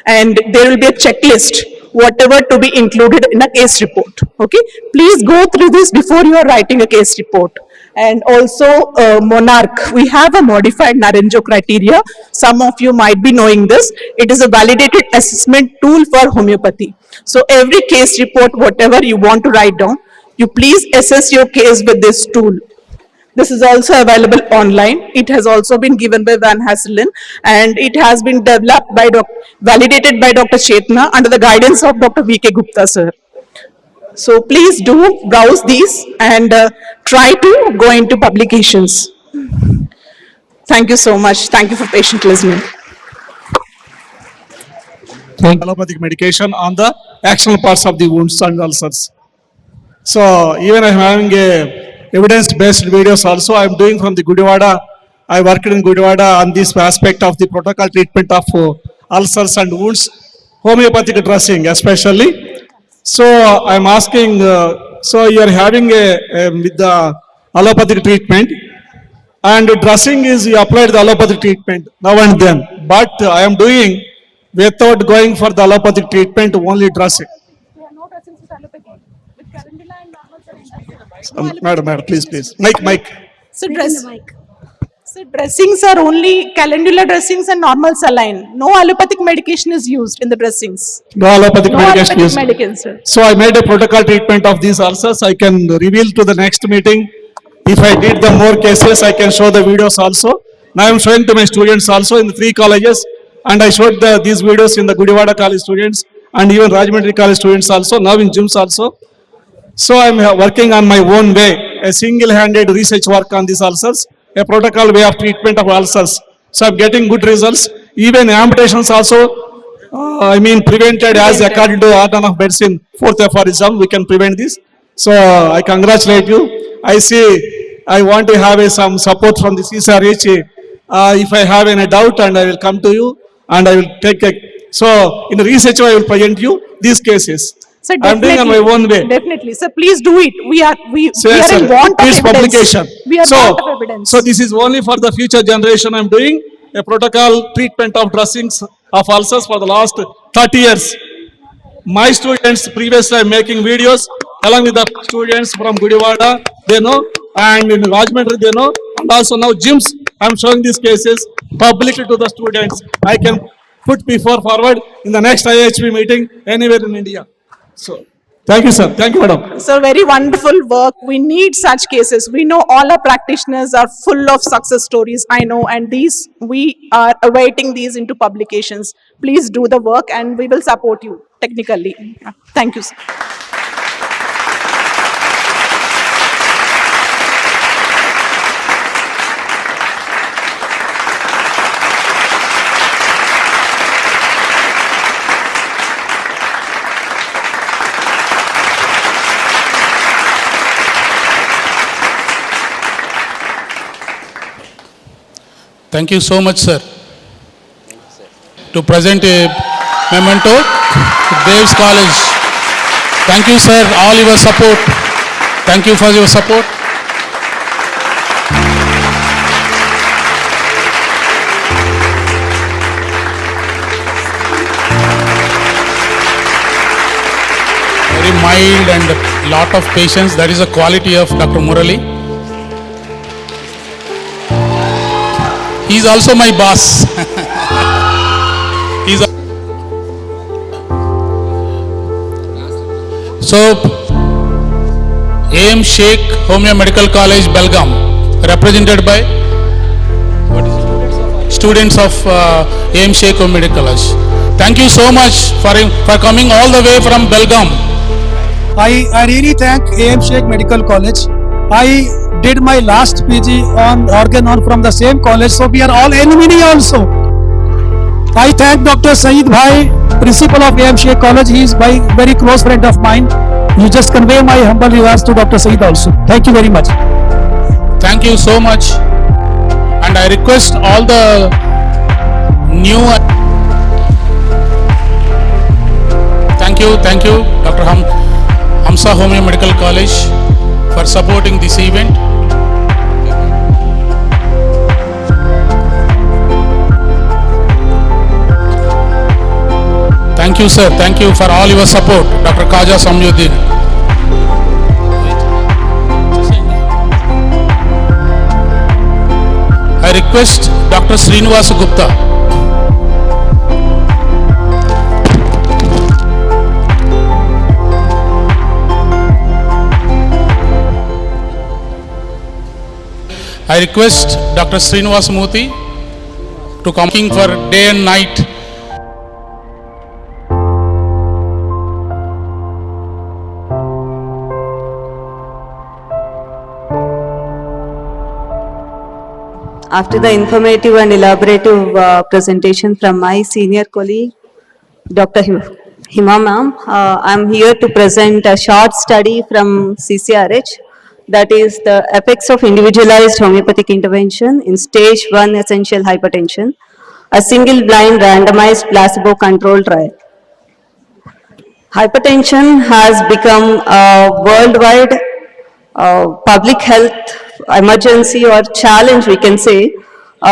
And there will be a checklist, whatever to be included in a case report. Okay? Please go through this before you are writing a case report. And also, Monarch. We have a modified Naranjo criteria. Some of you might be knowing this. It is a validated assessment tool for homeopathy. So every case report, whatever you want to write down, you please assess your case with this tool. This is also available online. It has also been given by Van Hasselen, and it has been developed by validated by Dr. Chetna under the guidance of Dr. V.K. Gupta, sir. So please do browse these and try to go into publications. Thank you so much. Thank you for patient listening. Allopathic medication on the actional parts of the wounds and ulcers. So even I'm having a evidence-based videos also I'm doing from the Gudivada. I worked in Gudivada on this aspect of the protocol treatment of ulcers and wounds, homeopathic dressing especially. So I'm asking, so you're having with the allopathic treatment, and dressing is you applied the allopathic treatment now and then, but I am doing without going for the allopathic treatment, only dressing. Madam, please, Mike. So dressings are only calendula dressings and normal saline. No allopathic medication is used in the dressings. No allopathic No medication allopathic used. medication. So I made a protocol treatment of these ulcers. I can reveal to the next meeting. If I did the more cases, I can show the videos also. Now I am showing to my students also in the 3 colleges, and I showed these videos in the Gudivada College students and even Rajahmundry College students also, now in gyms also. So I am working on my own way, a single-handed research work on these ulcers, a protocol way of treatment of ulcers. So I am getting good results. Even amputations also, prevented as according to Organ of Medicine, 4th aphorism, we can prevent this. So I congratulate you. I see, I want to have some support from the CSRH. If I have any doubt, and I will come to you, and I will take a, so in the research I will present you these cases. So I am doing on my own way. Definitely. So please do it. We are Yes, in sir. want of Please evidence. publication. We are So, want of evidence. so this is only for the future generation. I am doing a protocol treatment of dressings of ulcers for the last 30 years. My students previously are making videos along with the students from Gudivada, they know, and in Rajahmundry they know, and also now gyms. I am showing these cases publicly to the students. I can put before forward in the next IHP meeting anywhere in India. So Thank you, sir. Thank you, madam. So very wonderful work. We need such cases. We know all our practitioners are full of success stories. I know, and these we are awaiting these into publications. Please do the work, and we will support you technically. Thank you, sir. Thank you so much, sir. To present a memento to Dave's College. Thank you, sir. All your support. Thank you for your support. Very mild and lot of patience. That is a quality of Dr. Murali. He is also my boss. He's so Iihp Sheikh Homeo Medical College, Belgaum, represented by students of Iihp Sheikh Homeo Medical College. Thank you so much for coming all the way from Belgaum. I really thank Iihp Sheikh Medical College. I did my last PG on organ on from the same college, so we are all alumni also. I thank Dr. Saeed Bhai, principal of Iihp Sheikh College. He is my very close friend of mine. You just convey my humble regards to Dr. Saeed also. Thank you very much. Thank you so much. And I request all the new... Thank you, Dr. Hamsa Homeo Medical College for supporting this event. Thank you, sir. Thank you for all your support, Dr. Khaja Samyuddin. I request Dr. Srinivas Gupta. I request Dr. Srinivas Murthy to come for day and night. After the informative and elaborative presentation from my senior colleague, Dr. Hima ma'am, I'm here to present a short study from CCRH, that is the effects of individualized homeopathic intervention in stage 1 essential hypertension, a single blind randomized placebo controlled trial. Hypertension has become a worldwide public health emergency or challenge, we can say,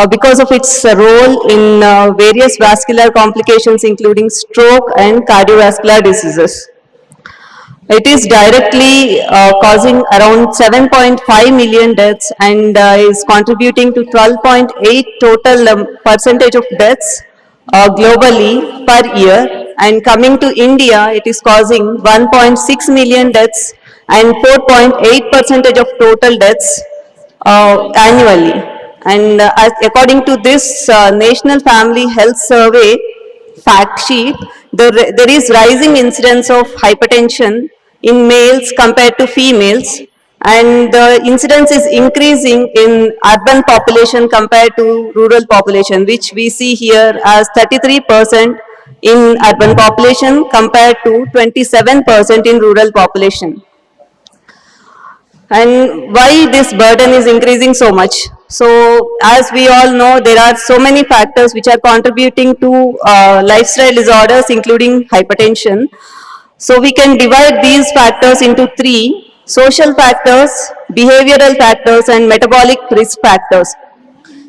because of its role in various vascular complications including stroke and cardiovascular diseases. It is directly causing around 7.5 million deaths and is contributing to 12.8 total percentage of deaths globally per year, and coming to India, it is causing 1.6 million deaths and 4.8% of total deaths annually. And according to this National Family Health Survey fact sheet, there is rising incidence of hypertension in males compared to females, and the incidence is increasing in urban population compared to rural population, which we see here as 33% in urban population compared to 27% in rural population. And why this burden is increasing so much? So, as we all know, there are so many factors which are contributing to lifestyle disorders, including hypertension. So, we can divide these factors into three: social factors, behavioral factors, and metabolic risk factors.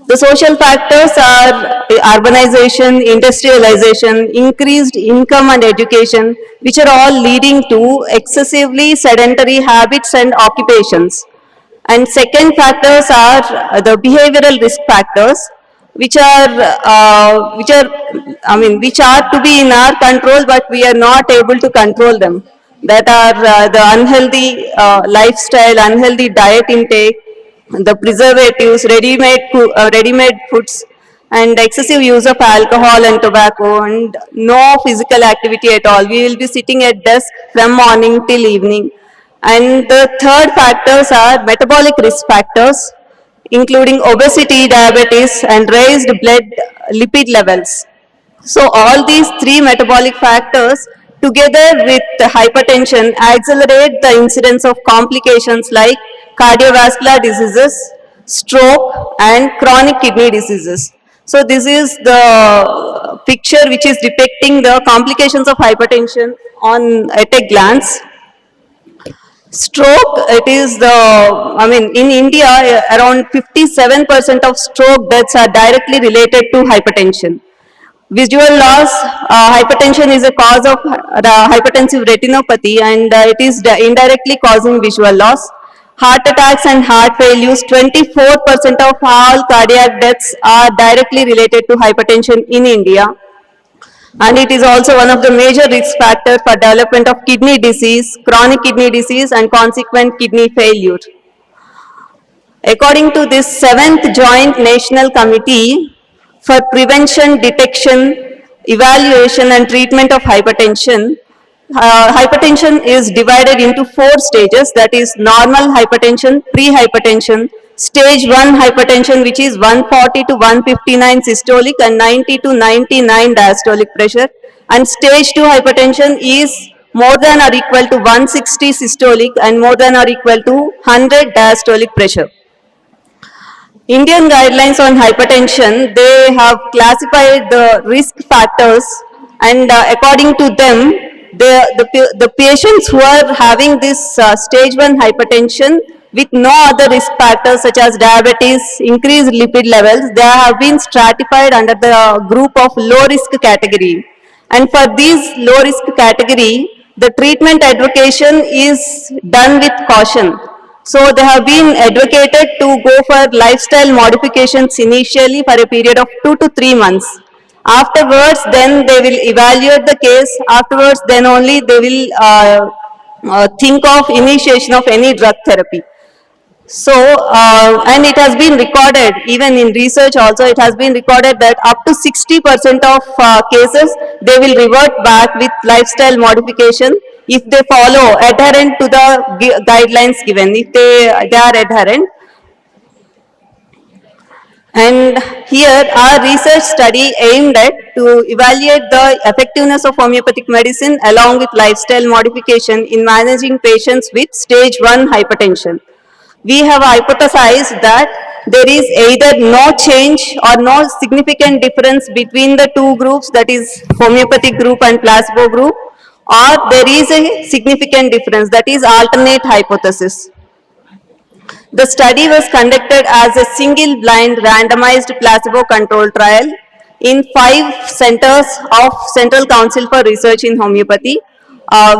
The social factors are urbanization, industrialization, increased income and education, which are all leading to excessively sedentary habits and occupations. And second factors are the behavioral risk factors, which are to be in our control, but we are not able to control them. that are the unhealthy lifestyle, unhealthy diet intake, the preservatives, ready-made foods, and excessive use of alcohol and tobacco, and no physical activity at all. We will be sitting at desk from morning till evening. And the third factors are metabolic risk factors, including obesity, diabetes, and raised blood lipid levels. So all these three metabolic factors together with hypertension accelerate the incidence of complications like cardiovascular diseases, stroke, and chronic kidney diseases. So this is the picture which is depicting the complications of hypertension at a glance. Stroke, it is in India, around 57% of stroke deaths are directly related to hypertension. Visual loss, hypertension is a cause of hypertensive retinopathy, and it is indirectly causing visual loss. Heart attacks and heart failures, 24% of all cardiac deaths are directly related to hypertension in India. And it is also one of the major risk factors for development of kidney disease, chronic kidney disease, and consequent kidney failure. According to this 7th Joint National Committee for Prevention, Detection, Evaluation and Treatment of Hypertension, hypertension is divided into 4 stages, that is normal hypertension, pre-hypertension, stage 1 hypertension, which is 140 to 159 systolic and 90 to 99 diastolic pressure, and stage 2 hypertension is more than or equal to 160 systolic and more than or equal to 100 diastolic pressure. Indian guidelines on hypertension, they have classified the risk factors, and according to them, the patients who are having this stage 1 hypertension with no other risk factors such as diabetes, increased lipid levels, they have been stratified under the group of low risk category. And for these low risk category, the treatment advocation is done with caution. So they have been advocated to go for lifestyle modifications initially for a period of 2 to 3 months. Afterwards, then they will evaluate the case. Afterwards, then only they will think of initiation of any drug therapy. So, and it has been recorded, even in research also, it has been recorded that up to 60% of cases, they will revert back with lifestyle modification if they follow adherent to the guidelines given, if they are adherent. And here our research study aimed at to evaluate the effectiveness of homeopathic medicine along with lifestyle modification in managing patients with stage 1 hypertension. We have hypothesized that there is either no change or no significant difference between the two groups, that is homeopathic group and placebo group, or there is a significant difference, that is alternate hypothesis. The study was conducted as a single blind randomized placebo controlled trial in 5 centers of Central Council for Research in Homeopathy,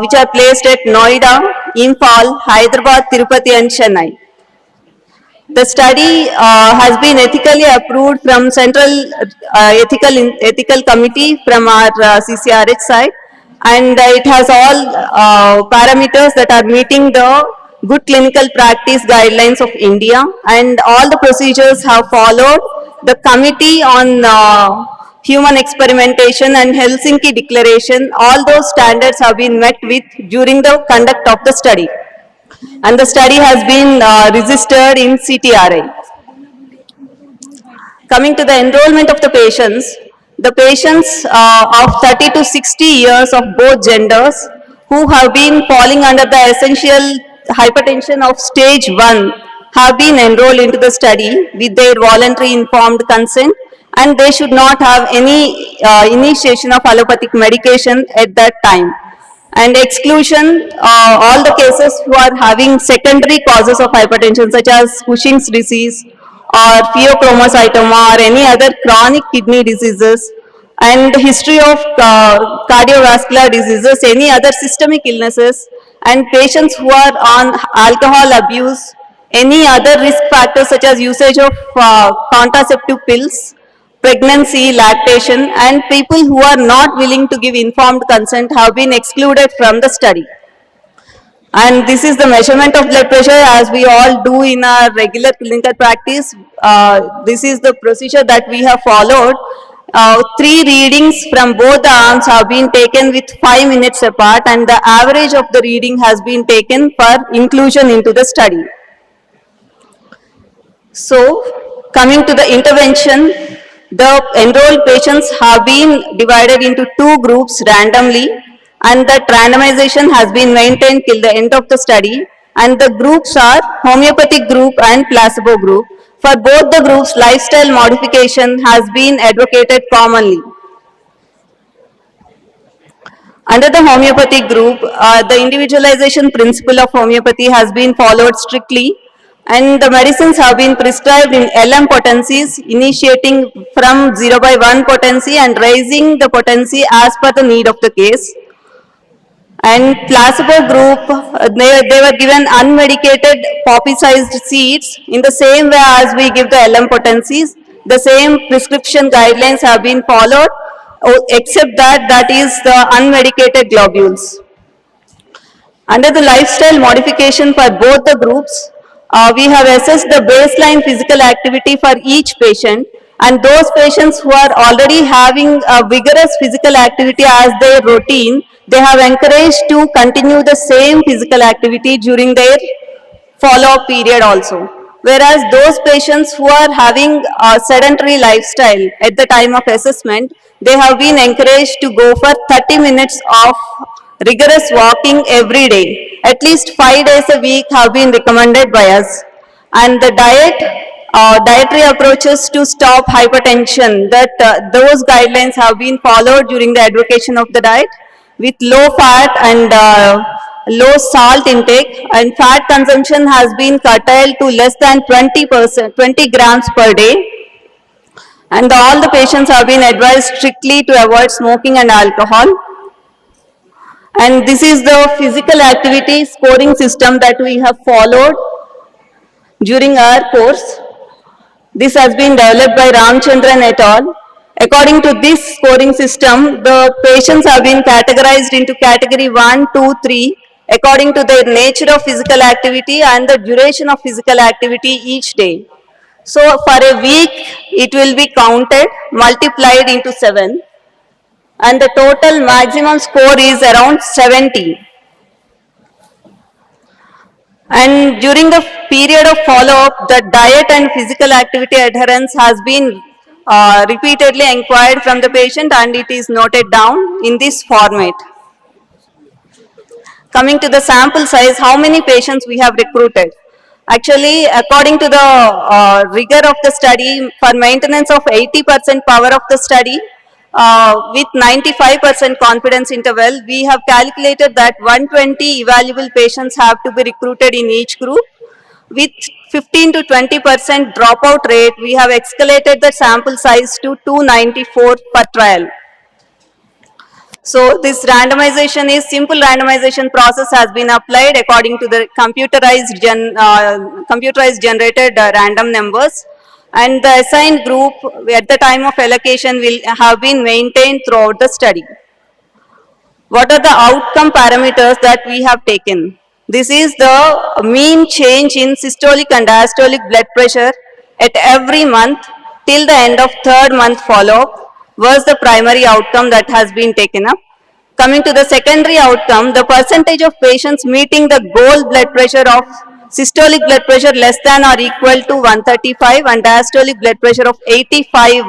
which are placed at Noida, Imphal, Hyderabad, Tirupati and Chennai. The study has been ethically approved from Central Ethical Committee from our CCRH side, and it has all parameters that are meeting the good clinical practice guidelines of India, and all the procedures have followed the Committee on Human Experimentation and Helsinki Declaration. All those standards have been met with during the conduct of the study, and the study has been registered in CTRI. Coming to the enrollment of the patients of 30 to 60 years of both genders who have been falling under the essential hypertension of stage 1 have been enrolled into the study with their voluntary informed consent, and they should not have any initiation of allopathic medication at that time. And exclusion, all the cases who are having secondary causes of hypertension such as Cushing's disease or pheochromocytoma or any other chronic kidney diseases, and history of cardiovascular diseases, any other systemic illnesses, and patients who are on alcohol abuse, any other risk factors such as usage of contraceptive pills, pregnancy, lactation, and people who are not willing to give informed consent have been excluded from the study. And this is the measurement of blood pressure as we all do in our regular clinical practice. This is the procedure that we have followed. 3 readings from both the arms have been taken with 5 minutes apart, and the average of the reading has been taken for inclusion into the study. So, coming to the intervention, the enrolled patients have been divided into 2 groups randomly, and that randomization has been maintained till the end of the study, and the groups are homeopathic group and placebo group. For both the groups, lifestyle modification has been advocated commonly. Under the homeopathic group, the individualization principle of homeopathy has been followed strictly, and the medicines have been prescribed in LM potencies, initiating from 0/1 potency and raising the potency as per the need of the case. And placebo group, they were given unmedicated poppy-sized seeds in the same way as we give the LM potencies. The same prescription guidelines have been followed, except that is the unmedicated globules. Under the lifestyle modification for both the groups, we have assessed the baseline physical activity for each patient, and those patients who are already having a vigorous physical activity as their routine, they have encouraged to continue the same physical activity during their follow-up period also. Whereas those patients who are having a sedentary lifestyle at the time of assessment, they have been encouraged to go for 30 minutes of rigorous walking every day. At least 5 days a week have been recommended by us. And the dietary approaches to stop hypertension, that those guidelines have been followed during the advocacy of the diet, with low fat and low salt intake, and fat consumption has been curtailed to less than 20%, 20 grams per day. And all the patients have been advised strictly to avoid smoking and alcohol. And this is the physical activity scoring system that we have followed during our course. This has been developed by Ramchandran et al. According to this scoring system, the patients have been categorized into category 1, 2, 3, according to their nature of physical activity and the duration of physical activity each day. So for a week, it will be counted, multiplied into 7, and the total maximum score is around 70. And during the period of follow-up, the diet and physical activity adherence has been repeatedly inquired from the patient, and it is noted down in this format. Coming to the sample size, how many patients we have recruited? Actually, according to the rigor of the study, for maintenance of 80% power of the study, with 95% confidence interval, we have calculated that 120 evaluable patients have to be recruited in each group. With 15 to 20% dropout rate, we have escalated the sample size to 294 per trial. So this randomization is simple randomization process has been applied according to the computerized generated random numbers, and the assigned group at the time of allocation will have been maintained throughout the study. What are the outcome parameters that we have taken? This is the mean change in systolic and diastolic blood pressure at every month till the end of 3rd month follow-up was the primary outcome that has been taken up. Coming to the secondary outcome, the percentage of patients meeting the goal blood pressure of systolic blood pressure less than or equal to 135 and diastolic blood pressure of 85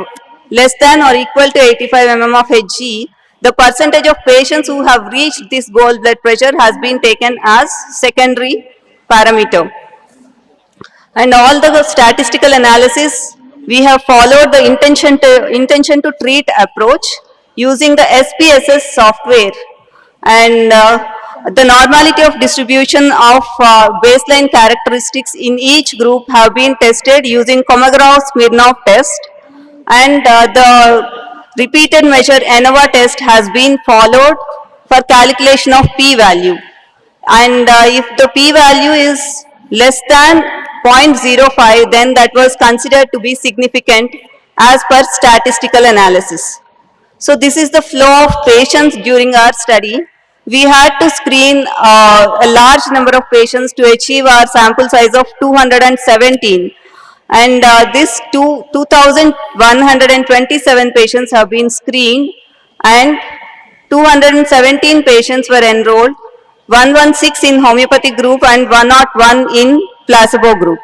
less than or equal to 85 mm of Hg, the percentage of patients who have reached this goal blood pressure has been taken as secondary parameter. And all the statistical analysis, we have followed the intention to treat approach using the SPSS software, and the normality of distribution of baseline characteristics in each group have been tested using Kolmogorov-Smirnov test, and the repeated measure ANOVA test has been followed for calculation of p-value. And if the p-value is less than 0.05, then that was considered to be significant as per statistical analysis. So this is the flow of patients during our study. we had to screen a large number of patients to achieve our sample size of 217. And this 2,127 patients have been screened and 217 patients were enrolled, 116 in homeopathy group and 101 in placebo group.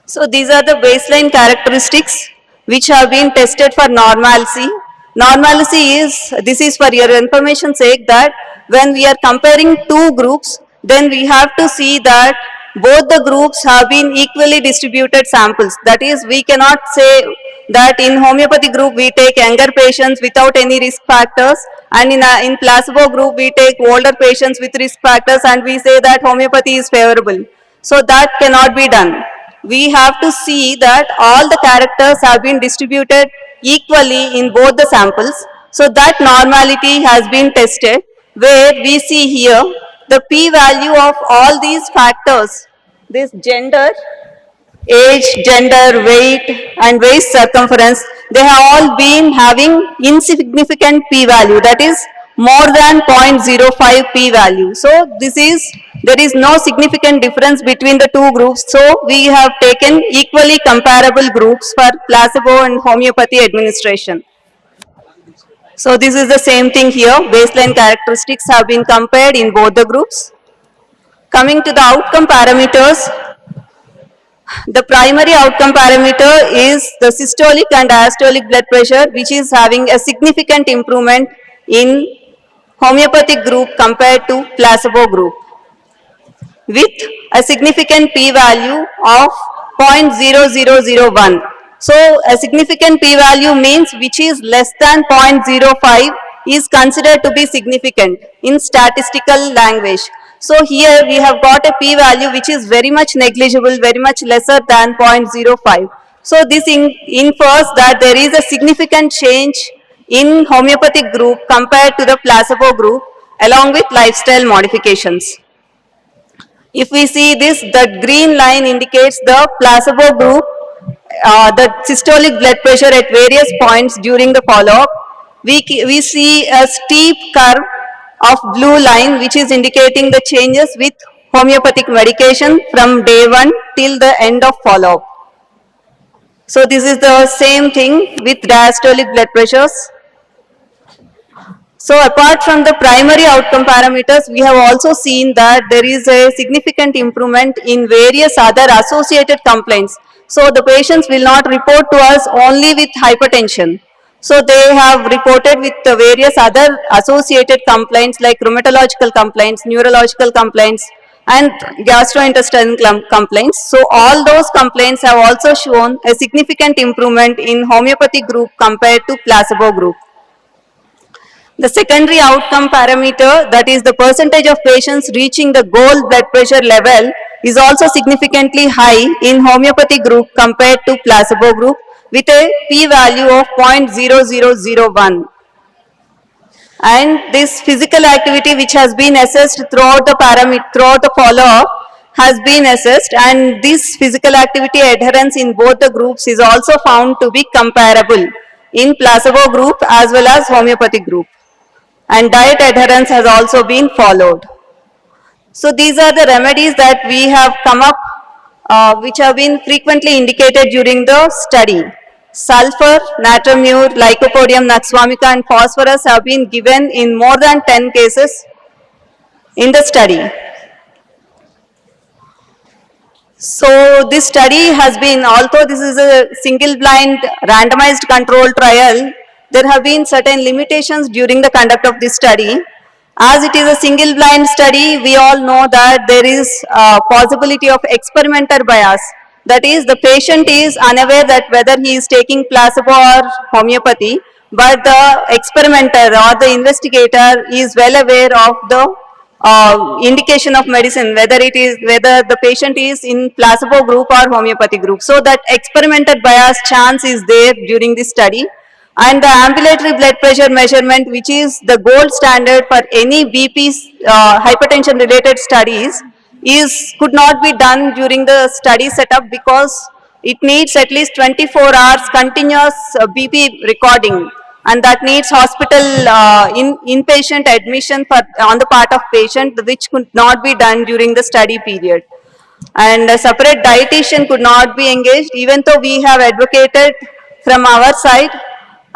So these are the baseline characteristics which have been tested for normalcy. Normalcy is, this is for your information sake, that when we are comparing two groups, then we have to see that both the groups have been equally distributed samples. That is, we cannot say that in homeopathy group we take younger patients without any risk factors, and in placebo group we take older patients with risk factors and we say that homeopathy is favorable. So that cannot be done. We have to see that all the characters have been distributed equally in both the samples. So that normality has been tested, where we see here the p-value of all these factors, this gender, age, gender, weight and waist circumference, they have all been having insignificant p-value, that is more than 0.05 p-value. So this is, there is no significant difference between the two groups. So we have taken equally comparable groups for placebo and homeopathy administration. So this is the same thing here. Baseline characteristics have been compared in both the groups. Coming to the outcome parameters, the primary outcome parameter is the systolic and diastolic blood pressure, which is having a significant improvement in homeopathic group compared to placebo group, with a significant p-value of 0.0001. So a significant p-value means which is less than 0.05 is considered to be significant in statistical language. So here we have got a p-value which is very much negligible, very much lesser than 0.05. So this infers that there is a significant change in homeopathic group compared to the placebo group along with lifestyle modifications. If we see this, the green line indicates the placebo group, the systolic blood pressure at various points during the follow-up. We see a steep curve of blue line which is indicating the changes with homeopathic medication from day 1 till the end of follow-up. So this is the same thing with diastolic blood pressures. So apart from the primary outcome parameters, we have also seen that there is a significant improvement in various other associated complaints. So the patients will not report to us only with hypertension. So they have reported with the various other associated complaints like rheumatological complaints, neurological complaints and gastrointestinal complaints. So all those complaints have also shown a significant improvement in homeopathic group compared to placebo group. The secondary outcome parameter, that is the percentage of patients reaching the goal blood pressure level, is also significantly high in homeopathy group compared to placebo group with a p-value of 0.0001. And this physical activity which has been assessed throughout the follow-up has been assessed, and this physical activity adherence in both the groups is also found to be comparable in placebo group as well as homeopathy group. And diet adherence has also been followed. So these are the remedies that we have come up which have been frequently indicated during the study. Sulfur, natramur, lycopodium, naxwamica and phosphorus have been given in more than 10 cases in the study. So this study has been, although this is a single blind randomized control trial, there have been certain limitations during the conduct of this study. As it is a single blind study, we all know that there is a possibility of experimenter bias. That is, the patient is unaware that whether he is taking placebo or homeopathy, but the experimenter or the investigator is well aware of the indication of medicine, whether the patient is in placebo group or homeopathy group. So that experimenter bias chance is there during this study. And the ambulatory blood pressure measurement, which is the gold standard for any BP hypertension related studies, could not be done during the study setup because it needs at least 24 hours continuous BP recording. and that needs hospital inpatient admission for, on the part of patient, which could not be done during the study period. And a separate dietitian could not be engaged, even though we have advocated from our side.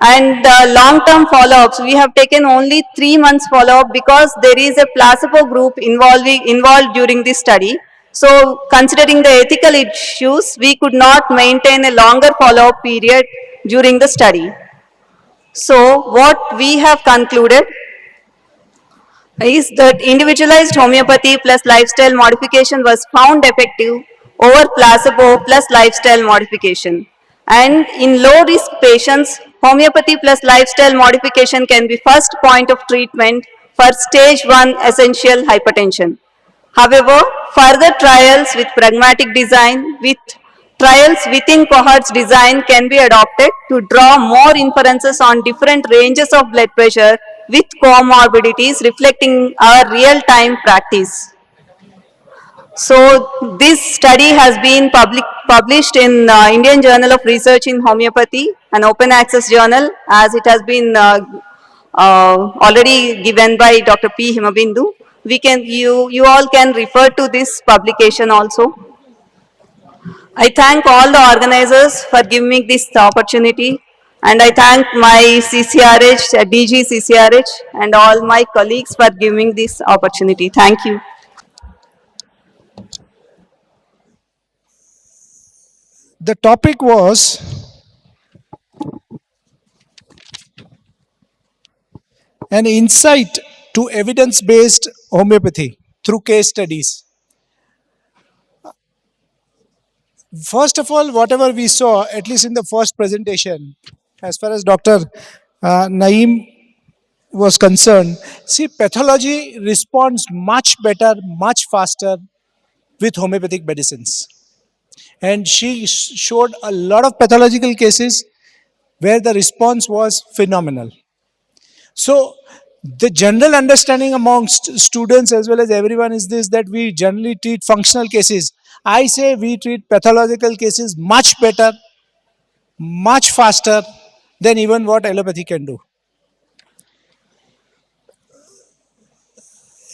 And long-term follow-ups, we have taken only 3 months follow-up because there is a placebo group involved during this study. So considering the ethical issues, we could not maintain a longer follow-up period during the study. So what we have concluded is that individualized homeopathy plus lifestyle modification was found effective over placebo plus lifestyle modification. And in low-risk patients, homeopathy plus lifestyle modification can be first point of treatment for stage 1 essential hypertension. However, further trials with pragmatic design, with trials within cohorts design can be adopted to draw more inferences on different ranges of blood pressure with comorbidities reflecting our real-time practice. So this study has been published in Indian Journal of Research in Homeopathy, an open access journal, as it has been already given by Dr. P. Himabindu. You all can refer to this publication also. I thank all the organizers for giving me this opportunity, and I thank my CCRH, DG CCRH, and all my colleagues for giving this opportunity. Thank you. The topic was an insight to evidence-based homeopathy through case studies. First of all, whatever we saw, at least in the first presentation, as far as Dr. Naeem was concerned, see, pathology responds much better, much faster with homeopathic medicines. And she showed a lot of pathological cases where the response was phenomenal. So the general understanding amongst students as well as everyone is this, that we generally treat functional cases. I say we treat pathological cases much better, much faster than even what allopathy can do.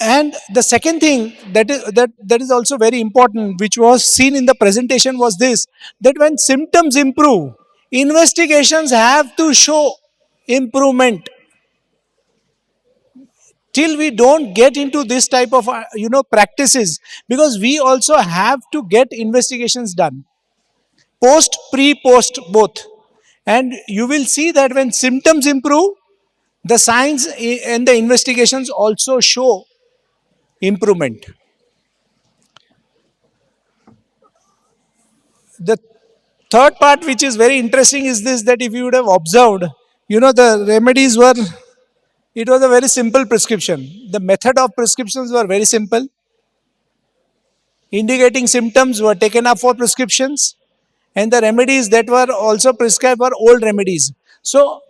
And the second thing that is also very important, which was seen in the presentation, was this, that when symptoms improve, investigations have to show improvement. Till we don't get into this type of practices, because we also have to get investigations done, post, post both. And you will see that when symptoms improve, the signs and the investigations also show improvement. The third part, which is very interesting, is this, that if you would have observed, the remedies were, it was a very simple prescription. The method of prescriptions were very simple. Indicating symptoms were taken up for prescriptions, and the remedies that were also prescribed were old remedies. So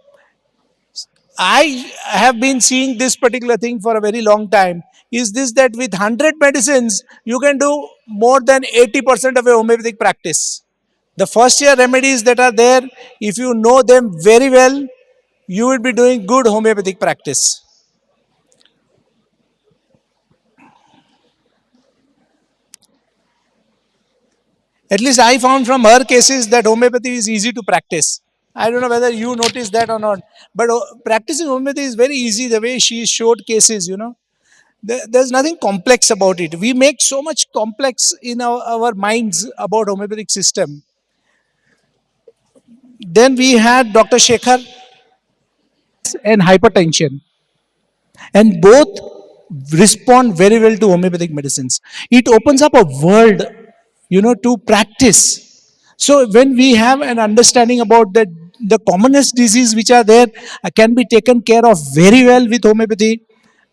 I have been seeing this particular thing for a very long time, is this, that with 100 medicines, you can do more than 80% of a homeopathic practice. The first year remedies that are there, if you know them very well, you will be doing good homeopathic practice. At least I found from her cases that homeopathy is easy to practice. I don't know whether you noticed that or not, but practicing homeopathy is very easy, the way she showed cases, There's nothing complex about it. We make so much complex in our minds about homeopathic system. Then we had Dr. Shekhar and hypertension, and both respond very well to homeopathic medicines. It opens up a world, to practice. So when we have an understanding about that, the commonest disease which are there can be taken care of very well with homeopathy.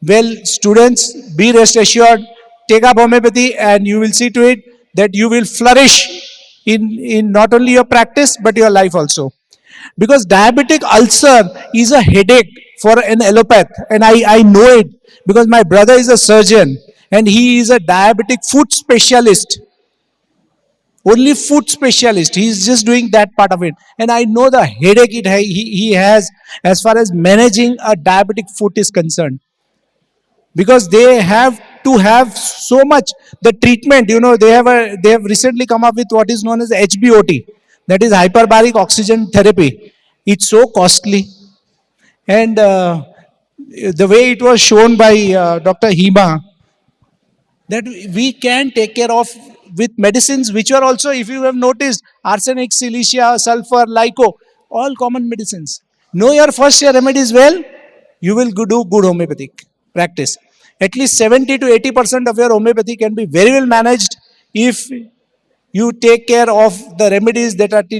Well, students, be rest assured, take up homeopathy and you will see to it that you will flourish in not only your practice but your life also. Because diabetic ulcer is a headache for an allopath, and I know it because my brother is a surgeon and he is a diabetic foot specialist. only food specialist. He's just doing that part of it. And I know the headache he has as far as managing a diabetic foot is concerned. Because they have to have so much the treatment, they have recently come up with what is known as HBOT, that is hyperbaric oxygen therapy. It's so costly. And the way it was shown by Dr. Hema, that we can take care of with medicines which are also, if you have noticed, arsenic, silicia, sulfur, lyco, all common medicines. Know your first year remedies well, you will do good homeopathic practice. At least 70 to 80% of your homeopathy can be very well managed if you take care of the remedies that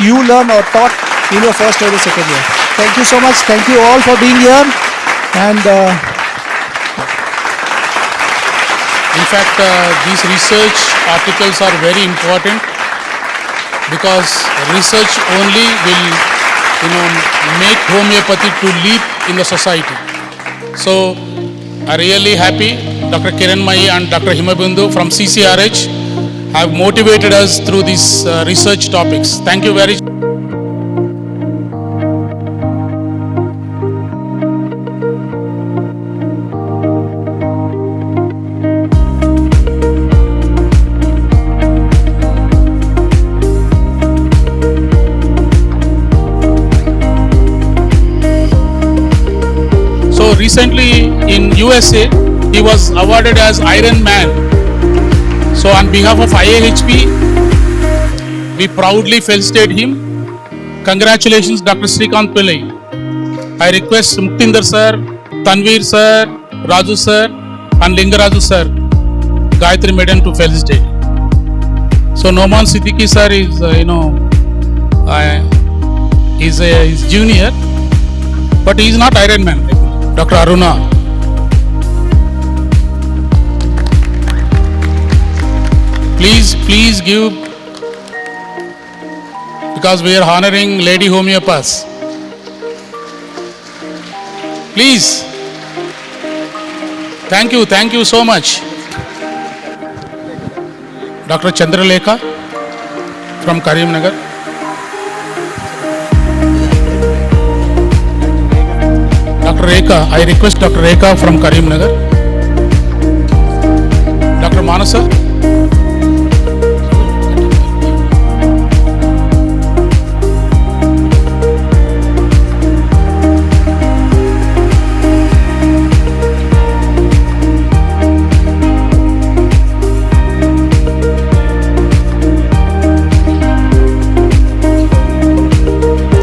you learn or taught in your first or the second year. Thank you so much. Thank you all for being here. And In fact, these research articles are very important because research only will, make homeopathy to leap in the society. So, I'm really happy Dr. Kiranmai and Dr. Himabindu from CCRH have motivated us through these research topics. Thank you very much. Recently in USA, he was awarded as Iron Man. So on behalf of IIHP, we proudly felicitate him. Congratulations, Dr. Srikanth Pillai. I request Muktinder sir, Tanveer sir, Raju sir, and Lingaraju sir, Gayatri Madam to felicitate. So Noman Siddiqui sir is, he's junior, but he is not Iron Man. Dr. Aruna. Please give, because we are honoring Lady Homeopaths. Please. Thank you so much. Dr. Chandralekha from Karimnagar. Dr. Rekha, I request Dr. Rekha from Karimnagar. Dr. Manasa.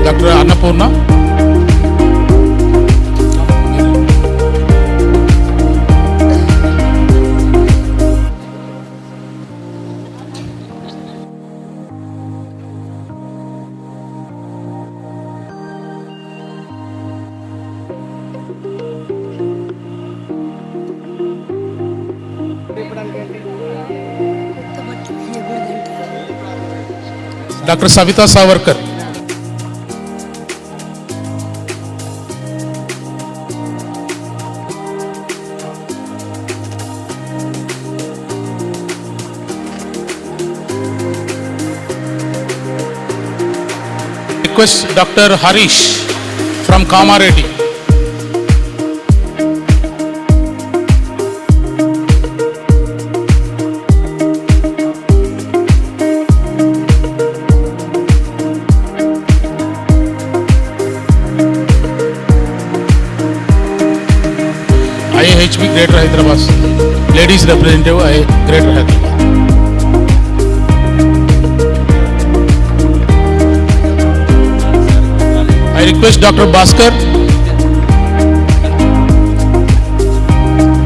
Dr. Annapurna. Dr. Savita Savarkar. Request Dr. Harish from Kamareddy. IIHP Greater Hyderabad, Ladies Representative, Greater Hyderabad. I request Dr. Bhaskar,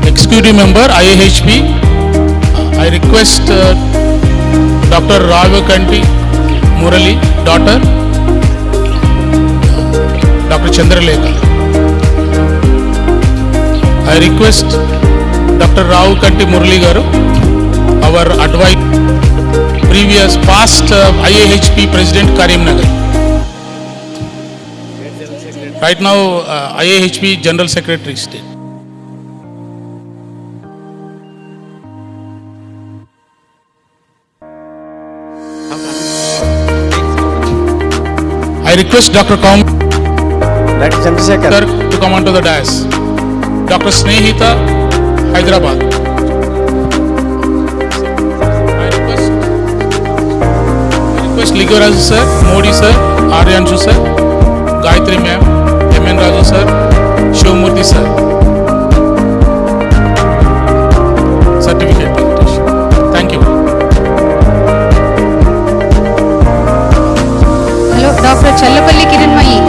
Executive Member, IIHP. I request Dr. Ravakanti Murali, daughter, Dr. Chandralekha. I request Dr. Rao Kanti Murali Garu, our advisor, previous past IIHP President Karimnagar. Right now, IIHP General Secretary State. I request Dr. Kaum Dr. Chandrasekhar. to come onto the dais. Dr. Snehita, Hyderabad. I request Liguraju sir, Modi sir, Aryanshu sir, Gayatri ma'am, M.N. Raju sir, Shivamurthy sir. Certificate presentation. Thank you. Hello, Dr. Challapalli Kiranmayi.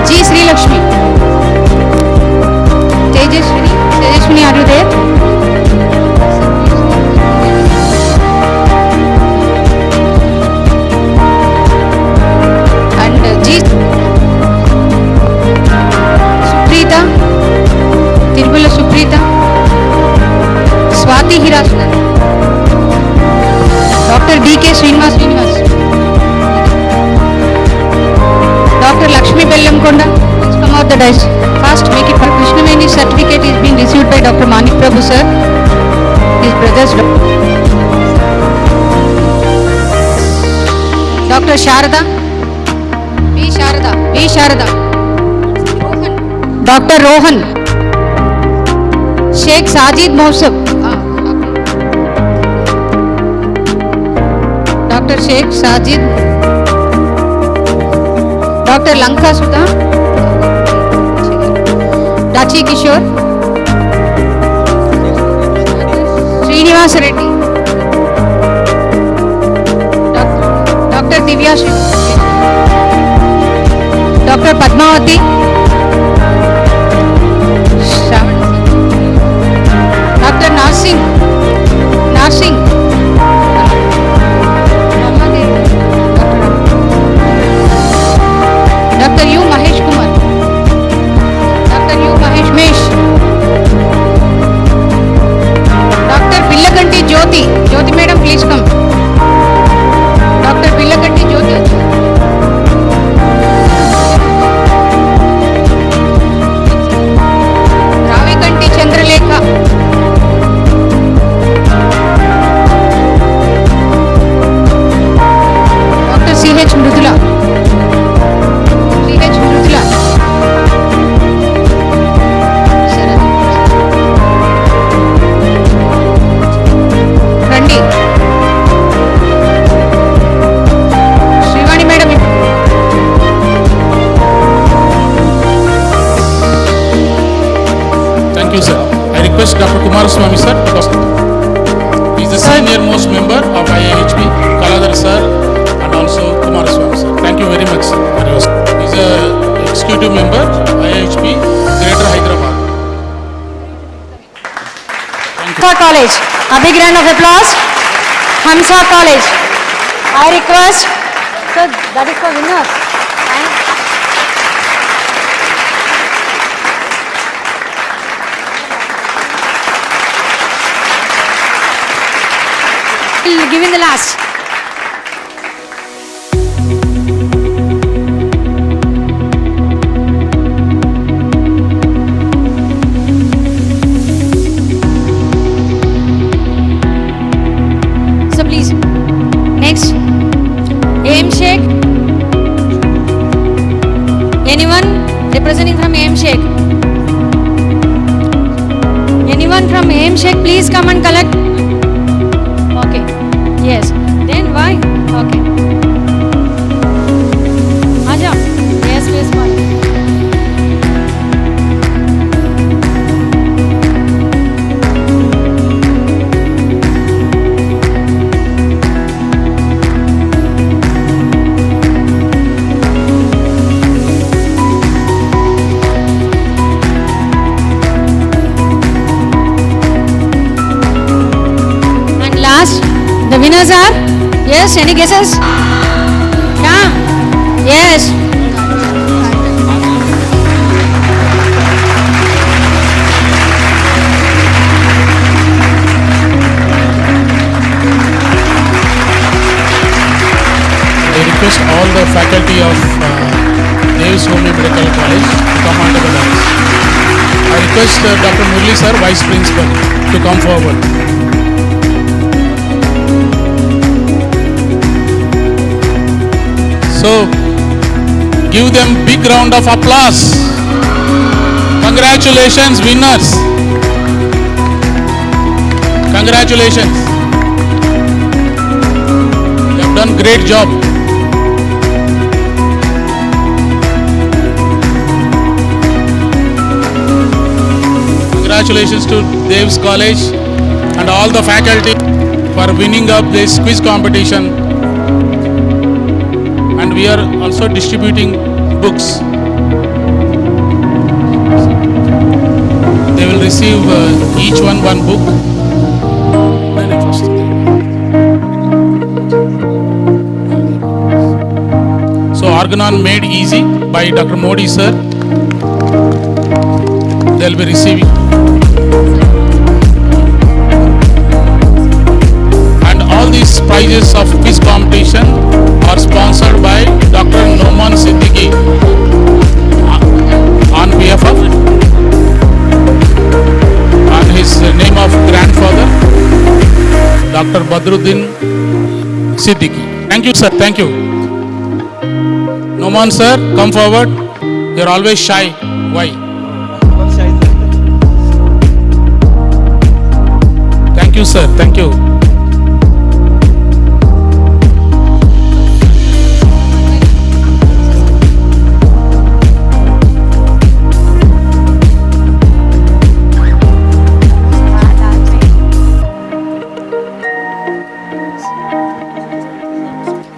G. Sri Lakshmi. Tejaswini, are you there? And G. Suprita, Tirupula Suprita, Swati Hirasunan, Dr. D.K. Srinivas, Dr. Lakshmi Bellamkonda, let's come out the dice. Fast, make it fast. Krishnaveni certificate is being received by Dr. Manik Prabhu sir, his brothers. Dr. Sharada, V. Sharada, Dr. Rohan, Sheikh Sajid Mohsab, Dr. Sheikh Sajid, Dr. Lanka Sudha, Dachi Kishore, Srinivas Reddy, Dr. Divya Sri, Dr. Padmavati, Dr. Narsing, Dr. U. Mahesh Kumar, Dr. U. Mahesh Mesh, Dr. Villakanti Jyoti madam, please come. Dr. Villakanti Jyoti. Ravikanti Chandralekha, Dr. C.H. Mrudula, Randi, Srivani madam. Thank you, sir. I request Dr. Kumaraswamy sir because he is the senior most member of Iihp, Kaladhar sir and also Kumaraswamy sir. Thank you very much sir. He is a executive member Iihp, Greater Hyderabad. Hamsa College, a big round of applause. Hamsa College. I request, so that is for winners. And give in the last. So please, next, Iihp Sheikh. Anyone representing from Iihp Sheikh? Anyone from Iihp Sheikh, please come and collect. Okay, yes. Then why? Okay. Aja. Yes, please. The winners are? Yes, any guesses? Come. Yes. I request all the faculty of Davis Homeo Medical College to come onto the dais. I request Dr. Murli sir, Vice Principal, to come forward. So, give them big round of applause. Congratulations, winners. Congratulations. You have done great job. Congratulations to Dev's College and all the faculty for winning up this quiz competition. And we are also distributing books. They will receive each one book. So Organon made easy by Dr. Modi sir. They will be receiving. And all these prizes of quiz competition are sponsored by Dr. Noman Siddiqui on behalf of his name of grandfather, Dr. Badruddin Siddiqui. Thank you, sir. Thank you. Noman, sir, come forward. You are always shy. Why? Thank you, sir. Thank you.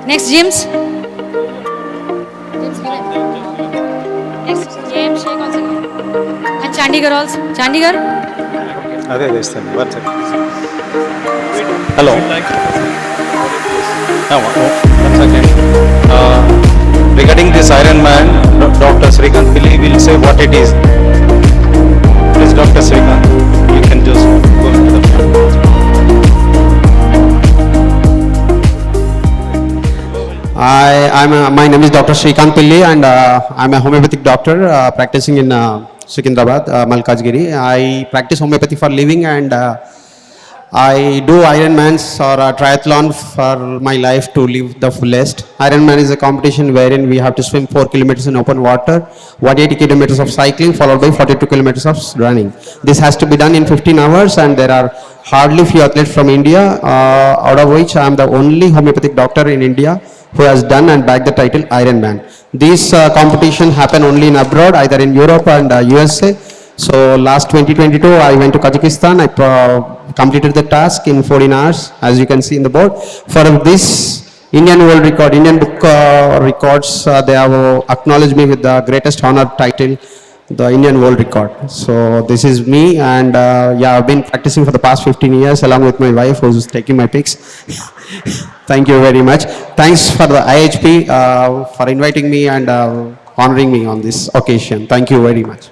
Next, James. Next, James Sheikh also. And Chandigarh also. Chandigarh. Hello. One second. Regarding this Iron Man, Dr. Srikanth Pillai will say what it is. Please, Dr. Srikanth, you can just go to the front. My name is Dr. Srikanth Pillai and I'm a homeopathic doctor practicing in Hyderabad, Malkajgiri. I practice homeopathy for living and I do Ironmans or a triathlon for my life to live the fullest. Ironman is a competition wherein we have to swim 4 kilometers in open water, 180 kilometers of cycling followed by 42 kilometers of running. This has to be done in 15 hours and there are hardly few athletes from India, out of which I am the only homeopathic doctor in India who has done and bagged the title Ironman. These competitions happen only in abroad, either in Europe and USA. So last 2022, I went to Kazakhstan. I completed the task in 14 hours, as you can see in the board. For this Indian World Record, Indian Book Records, they have acknowledged me with the greatest honor title, the Indian World Record. So this is me, and yeah, I've been practicing for the past 15 years along with my wife, who's taking my pics. Thank you very much. Thanks for the IHP for inviting me and honoring me on this occasion. Thank you very much.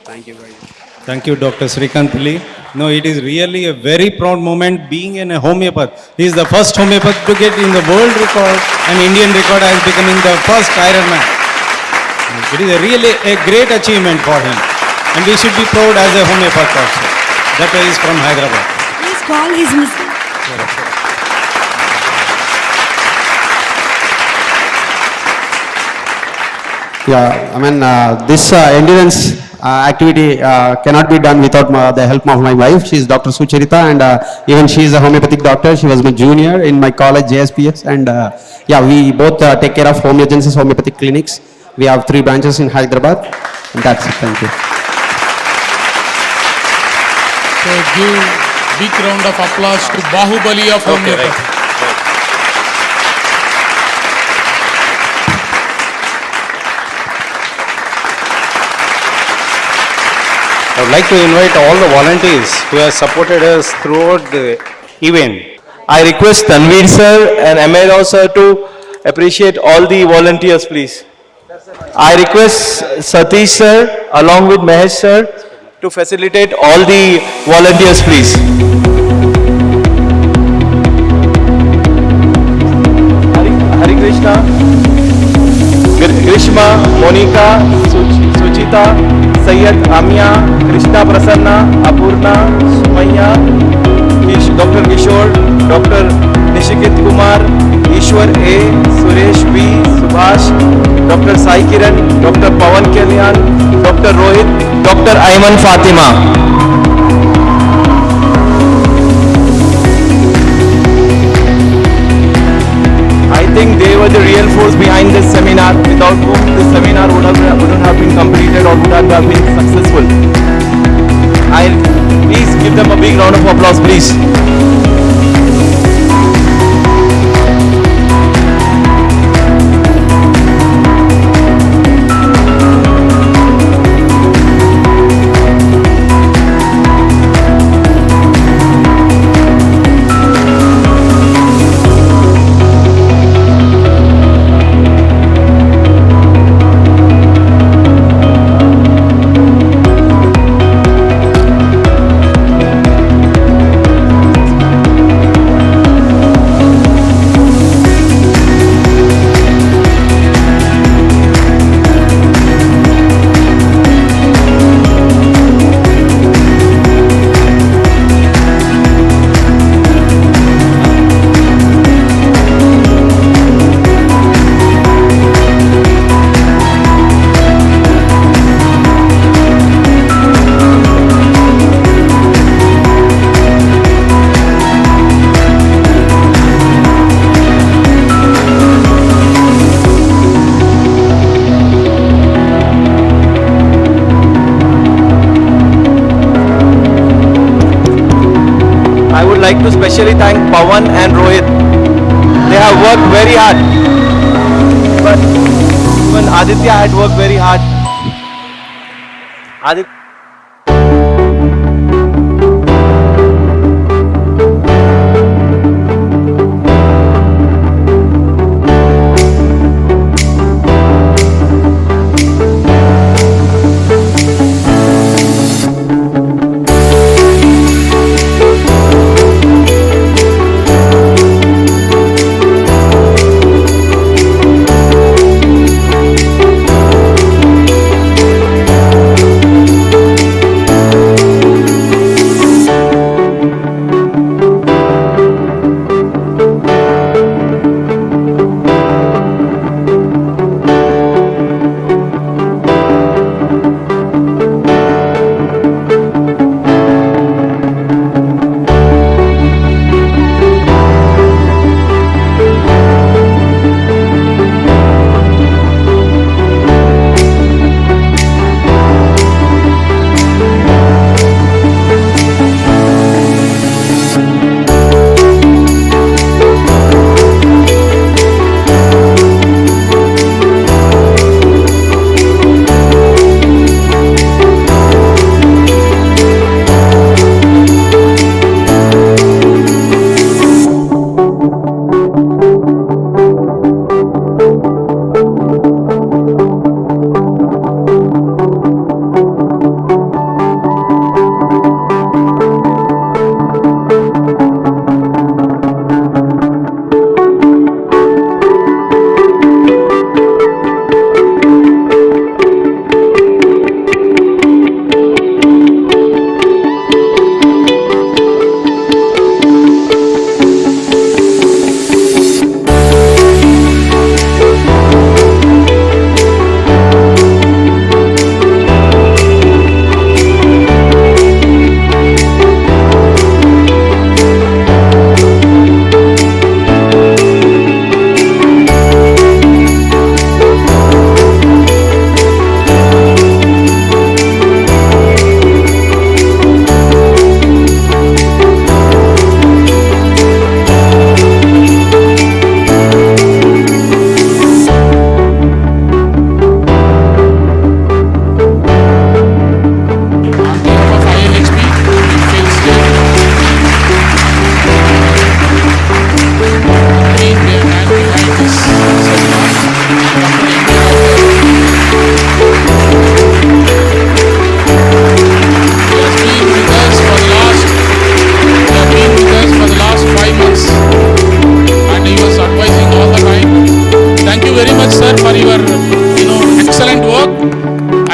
Thank you very much. Thank you, Dr. Srikanth Pillai. No, it is really a very proud moment being in a homeopath. He is the first homeopath to get in the world record and Indian record as becoming the first Ironman. It is really a great achievement for him. And we should be proud as a homeopath also. That is from Hyderabad. Please call his Mr. Yeah, I mean, this endurance activity cannot be done without the help of my wife. She is Dr. Sucharita, and even she is a homeopathic doctor. She was my junior in my college, JSPS, and yeah, we both take care of homeogenesis homeopathic clinics. We have 3 branches in Hyderabad, and that's it. Thank you. So give big round of applause to Bahubali of homeopathy. I would like to invite all the volunteers who have supported us throughout the event. I request Tanveer sir and MA Rao sir to appreciate all the volunteers, please. I request Satish sir along with Mahesh sir to facilitate all the volunteers, please. Hari Krishna, Grishma, Monica, Suchita, Sayyid Amia, Krishna Prasanna, Apurna, Sumaya, Dr. Kishore, Dr. Ankit Kumar, Ishwar A, Suresh B, Subhash, Dr. Sai Kiran, Dr. Pawan Kalyan, Dr. Rohit, Dr. Ayman Fatima. I think they were the real force behind this seminar, without whom this seminar wouldn't have been completed or would have been successful. Please give them a big round of applause, please. I would like to specially thank Pawan and Rohit. They have worked very hard. But even Aditya had worked very hard.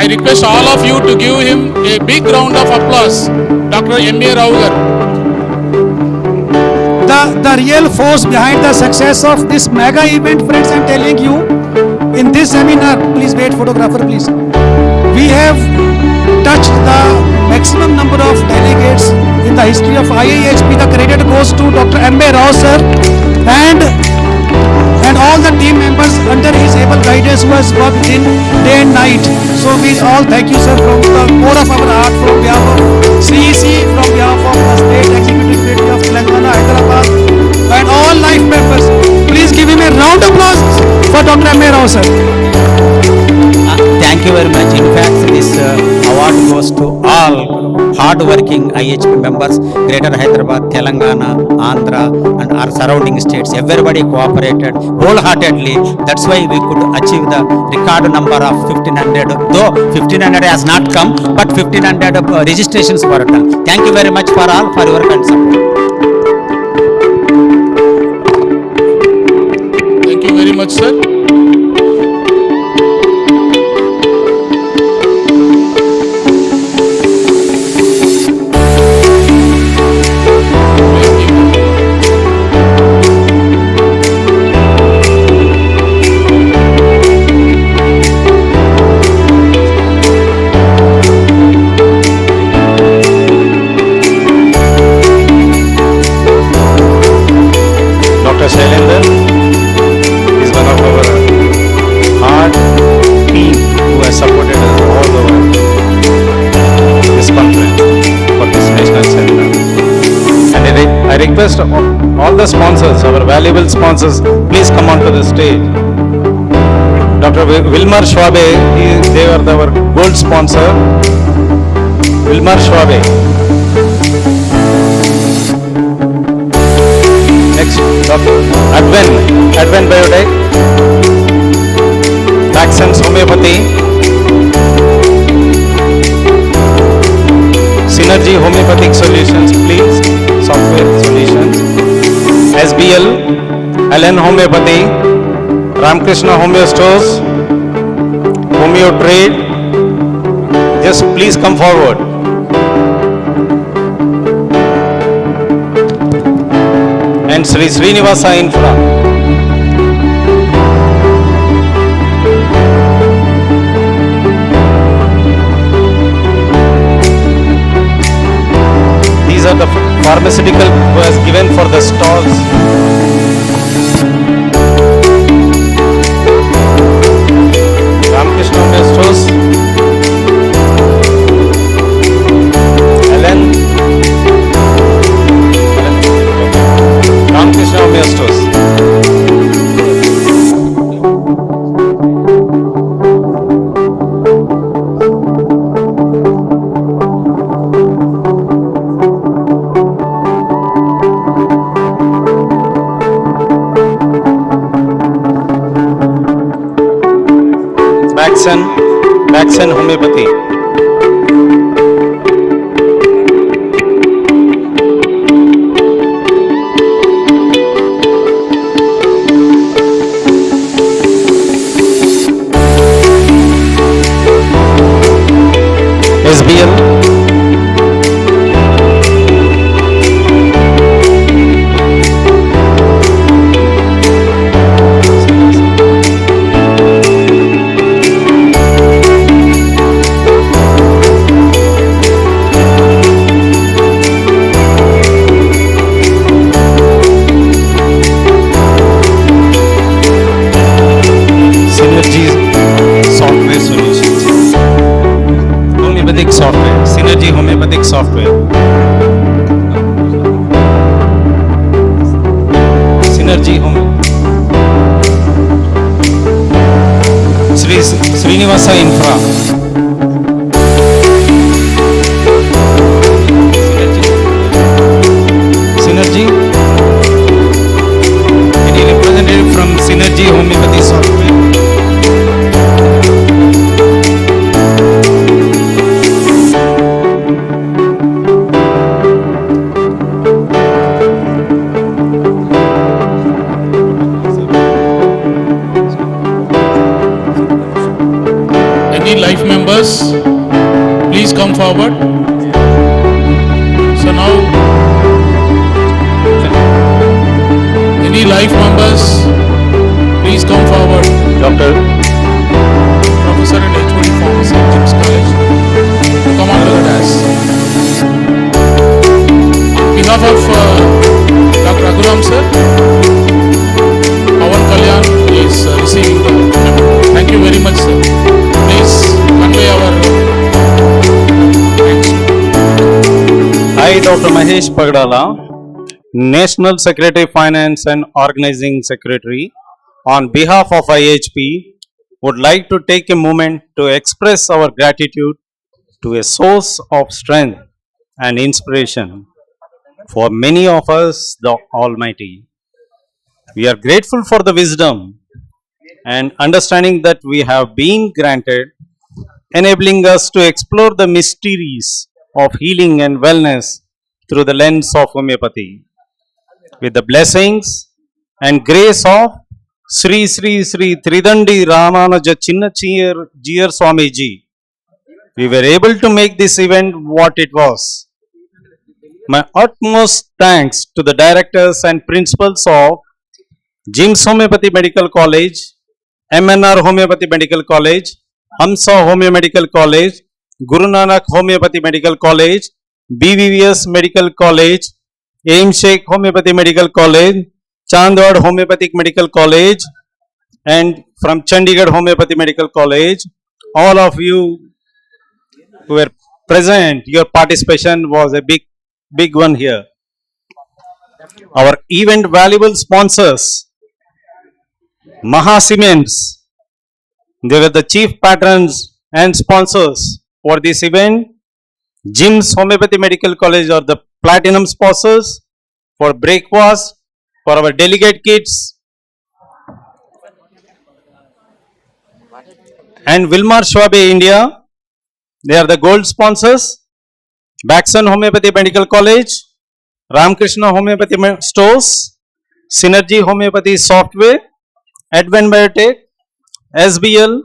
request all of you to give him a big round of applause. Dr. M.A. Rao garu. the real force behind the success of this mega event, friends. I'm telling you, in this seminar, please wait, photographer, please. We have touched the maximum number of delegates in the history of IIHP. The credit goes to Dr. M.A. Rao sir and all the team members under his able guidance who has worked in day and night. So we all thank you, sir, from the core of our heart, from behalf of CEC, from behalf of the State Executive Committee of Telangana, Hyderabad, and all life members. Please give him a round of applause for Dr. M.A. Rao, sir. Thank you very much. In fact, this award goes to all hard-working IHP members, Greater Hyderabad, Telangana, Andhra, and our surrounding states. Everybody cooperated wholeheartedly. That's why we could achieve the record number of 1500. Though 1500 has not come, but 1500 registrations were done. Thank you very much for all for your kind support. Thank you very much, sir. Dr. Shailendra is one of our hard team who has supported us all over this conference for this national seminar. And I request all the sponsors, our valuable sponsors, please come onto the stage. Dr. Wilmar Schwabe, they are our gold sponsor. Wilmar Schwabe. Next, Dr. Advent Biotech, Vaccines Homeopathy, Synergy Homeopathic Solutions, please, Software Solutions, SBL, Allen Homeopathy, Ramakrishna Homeo Stores, Homeo Trade, just please come forward. And Sri Srinivasa Infra. These are the pharmaceutical who has given for the stalls. Ramakrishna Homeo Stores, Ellen, Ramakrishna Homeo Stores. Vaccine Homeopathy. SBL. Software, Synergy Homeopathic Software. Synergy Home. Srinivasa Infra. Synergy. Any representative from Synergy Homeopathy Software? Life members, please come forward. So now Iihp members, please come forward. Doctor. Professor and HOD Pharmacy at Jim's College. Come on to the dais. On behalf of Dr. Raghuram sir, Pawan Kalyan is receiving the memo. Thank you very much, sir. Please convey our thanks. I, Dr. Mahesh Pagdala, National Secretary Finance and Organizing Secretary, on behalf of Iihp, would like to take a moment to express our gratitude to a source of strength and inspiration for many of us, the Almighty. We are grateful for the wisdom and understanding that we have been granted, enabling us to explore the mysteries of healing and wellness through the lens of homeopathy. With the blessings and grace of Sri Sri Sri Tridandi Ramanuja Chinna Jiyar Swamiji, we were able to make this event what it was. My utmost thanks to the directors and principals of Jim's Homeopathy Medical College, MNR Homeopathy Medical College, Hamsa Homeo Medical College, Guru Nanak Homeopathy Medical College, BVVS Medical College, Iihp Homeopathy Medical College, Chandwad Homeopathic Medical College, and from Chandigarh Homeopathy Medical College. All of you who were present, your participation was a big one here. Our event valuable sponsors, Maha Cements, they were the chief patrons and sponsors for this event. Jim's Homeopathy Medical College are the platinum sponsors for breakfast, for our delegate kits, and Wilmar Schwabe India, they are the gold sponsors. Baxon Homeopathy Medical College, Ramkrishna Homeopathy Stores, Synergy Homeopathy Software, Advent Biotech, SBL,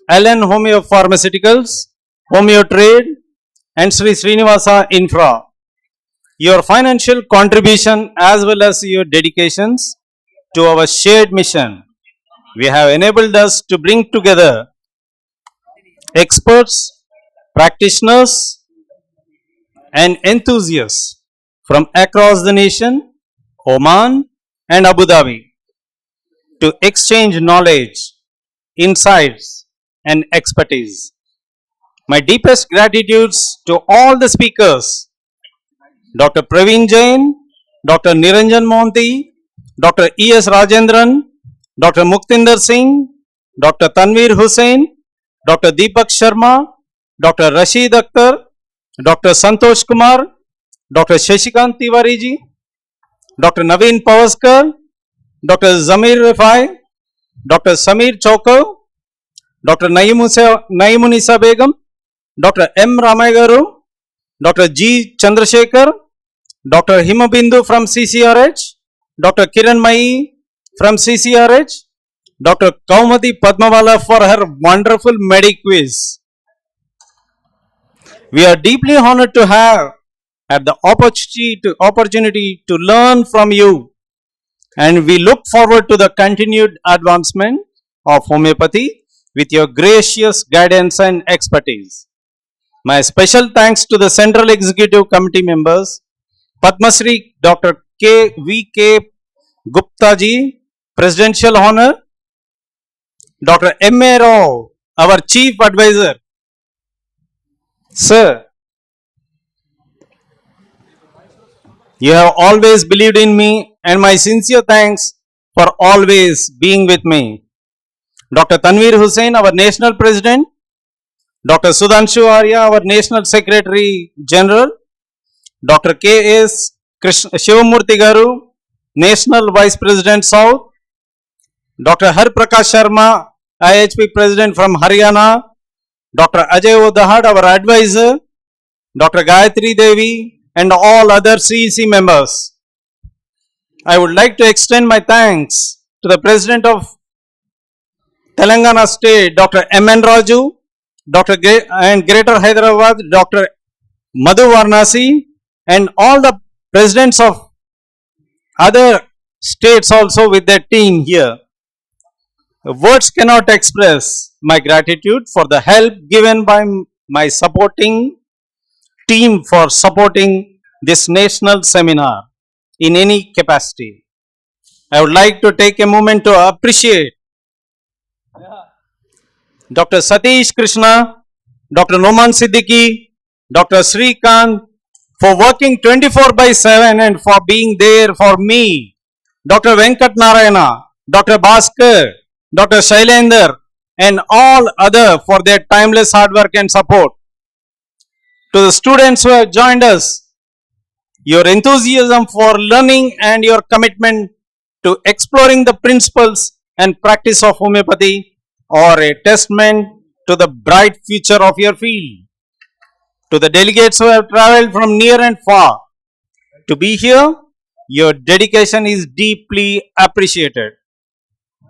Allen Homeo Pharmaceuticals, Homeo Trade, and Sri Srinivasa Infra. Your financial contribution as well as your dedications to our shared mission, we have enabled us to bring together experts, practitioners, and enthusiasts from across the nation, Oman and Abu Dhabi, to exchange knowledge, insights, and expertise. My deepest gratitudes to all the speakers, Dr. Praveen Jain, Dr. Niranjan Mohanty, Dr. E.S. Rajendran, Dr. Muktinder Singh, Dr. Tanveer Hussain, Dr. Deepak Sharma, Dr. Rashid Akhtar, Dr. Santosh Kumar, Dr. Shashikant Tiwari ji, Dr. Naveen Pavaskar, Dr. Zamir Rifai, Dr. Samir Chaukar, Dr. Naimunisa Begum, Dr. M. Ramay Dr. G. Chandrasekhar, Dr. Himabindu from CCRH, Dr. Kiran Mai from CCRH, Dr. Kaumati Padmawala for her wonderful Mediquiz. We are deeply honored to have had the opportunity to learn from you, and we look forward to the continued advancement of homeopathy with your gracious guidance and expertise. My special thanks to the Central Executive Committee members, Padma Shri Dr. V.K. Gupta ji, Presidential Honor, Dr. M.A. Rao, our Chief Advisor. Sir, you have always believed in me, and my sincere thanks for always being with me. Dr. Tanveer Hussain, our National President, Dr. Sudhanshu Arya, our National Secretary General, Dr. K.S. Shivamurthy Garu, National Vice President South, Dr. Har Prakash Sharma, Iihp President from Haryana, Dr. Ajay Odahad, our advisor, Dr. Gayatri Devi, and all other CEC members. I would like to extend my thanks to the President of Telangana State, Dr. M.N. Raju, and Greater Hyderabad, Dr. Madhu Varnasi, and all the presidents of other states also with their team here. Words cannot express my gratitude for the help given by my supporting team for supporting this national seminar in any capacity. I would like to take a moment to appreciate Dr. Satish Krishna, Dr. Noman Siddiqui, Dr. Srikant for working 24/7 and for being there for me. Dr. Venkat Narayana, Dr. Bhaskar, Dr. Shailendra and all other for their timeless hard work and support. To the students who have joined us, your enthusiasm for learning and your commitment to exploring the principles and practice of homeopathy are a testament to the bright future of your field. To the delegates who have traveled from near and far to be here, your dedication is deeply appreciated.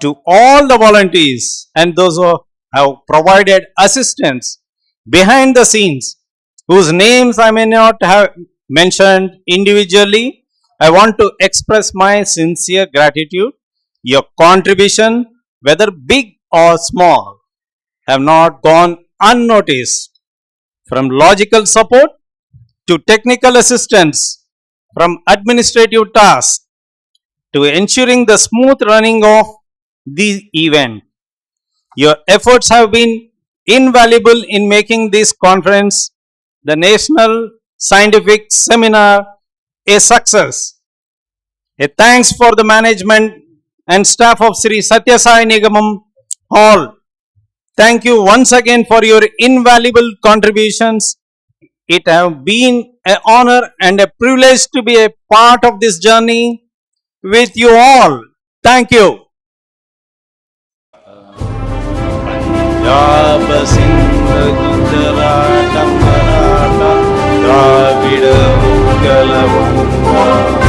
To all the volunteers and those who have provided assistance behind the scenes, whose names I may not have mentioned individually, I want to express my sincere gratitude. Your contribution, whether big or small, have not gone unnoticed. From logical support to technical assistance, from administrative tasks to ensuring the smooth running of the event. Your efforts have been invaluable in making this conference, the National Scientific Seminar, a success. A thanks for the management and staff of Sri Satya Sai Nigamam Hall. Thank you once again for your invaluable contributions. It has been an honor and a privilege to be a part of this journey with you all. Thank you. Punjab, Sindh, Gujarat, Maratha, Dravid, Uttal, Vanga.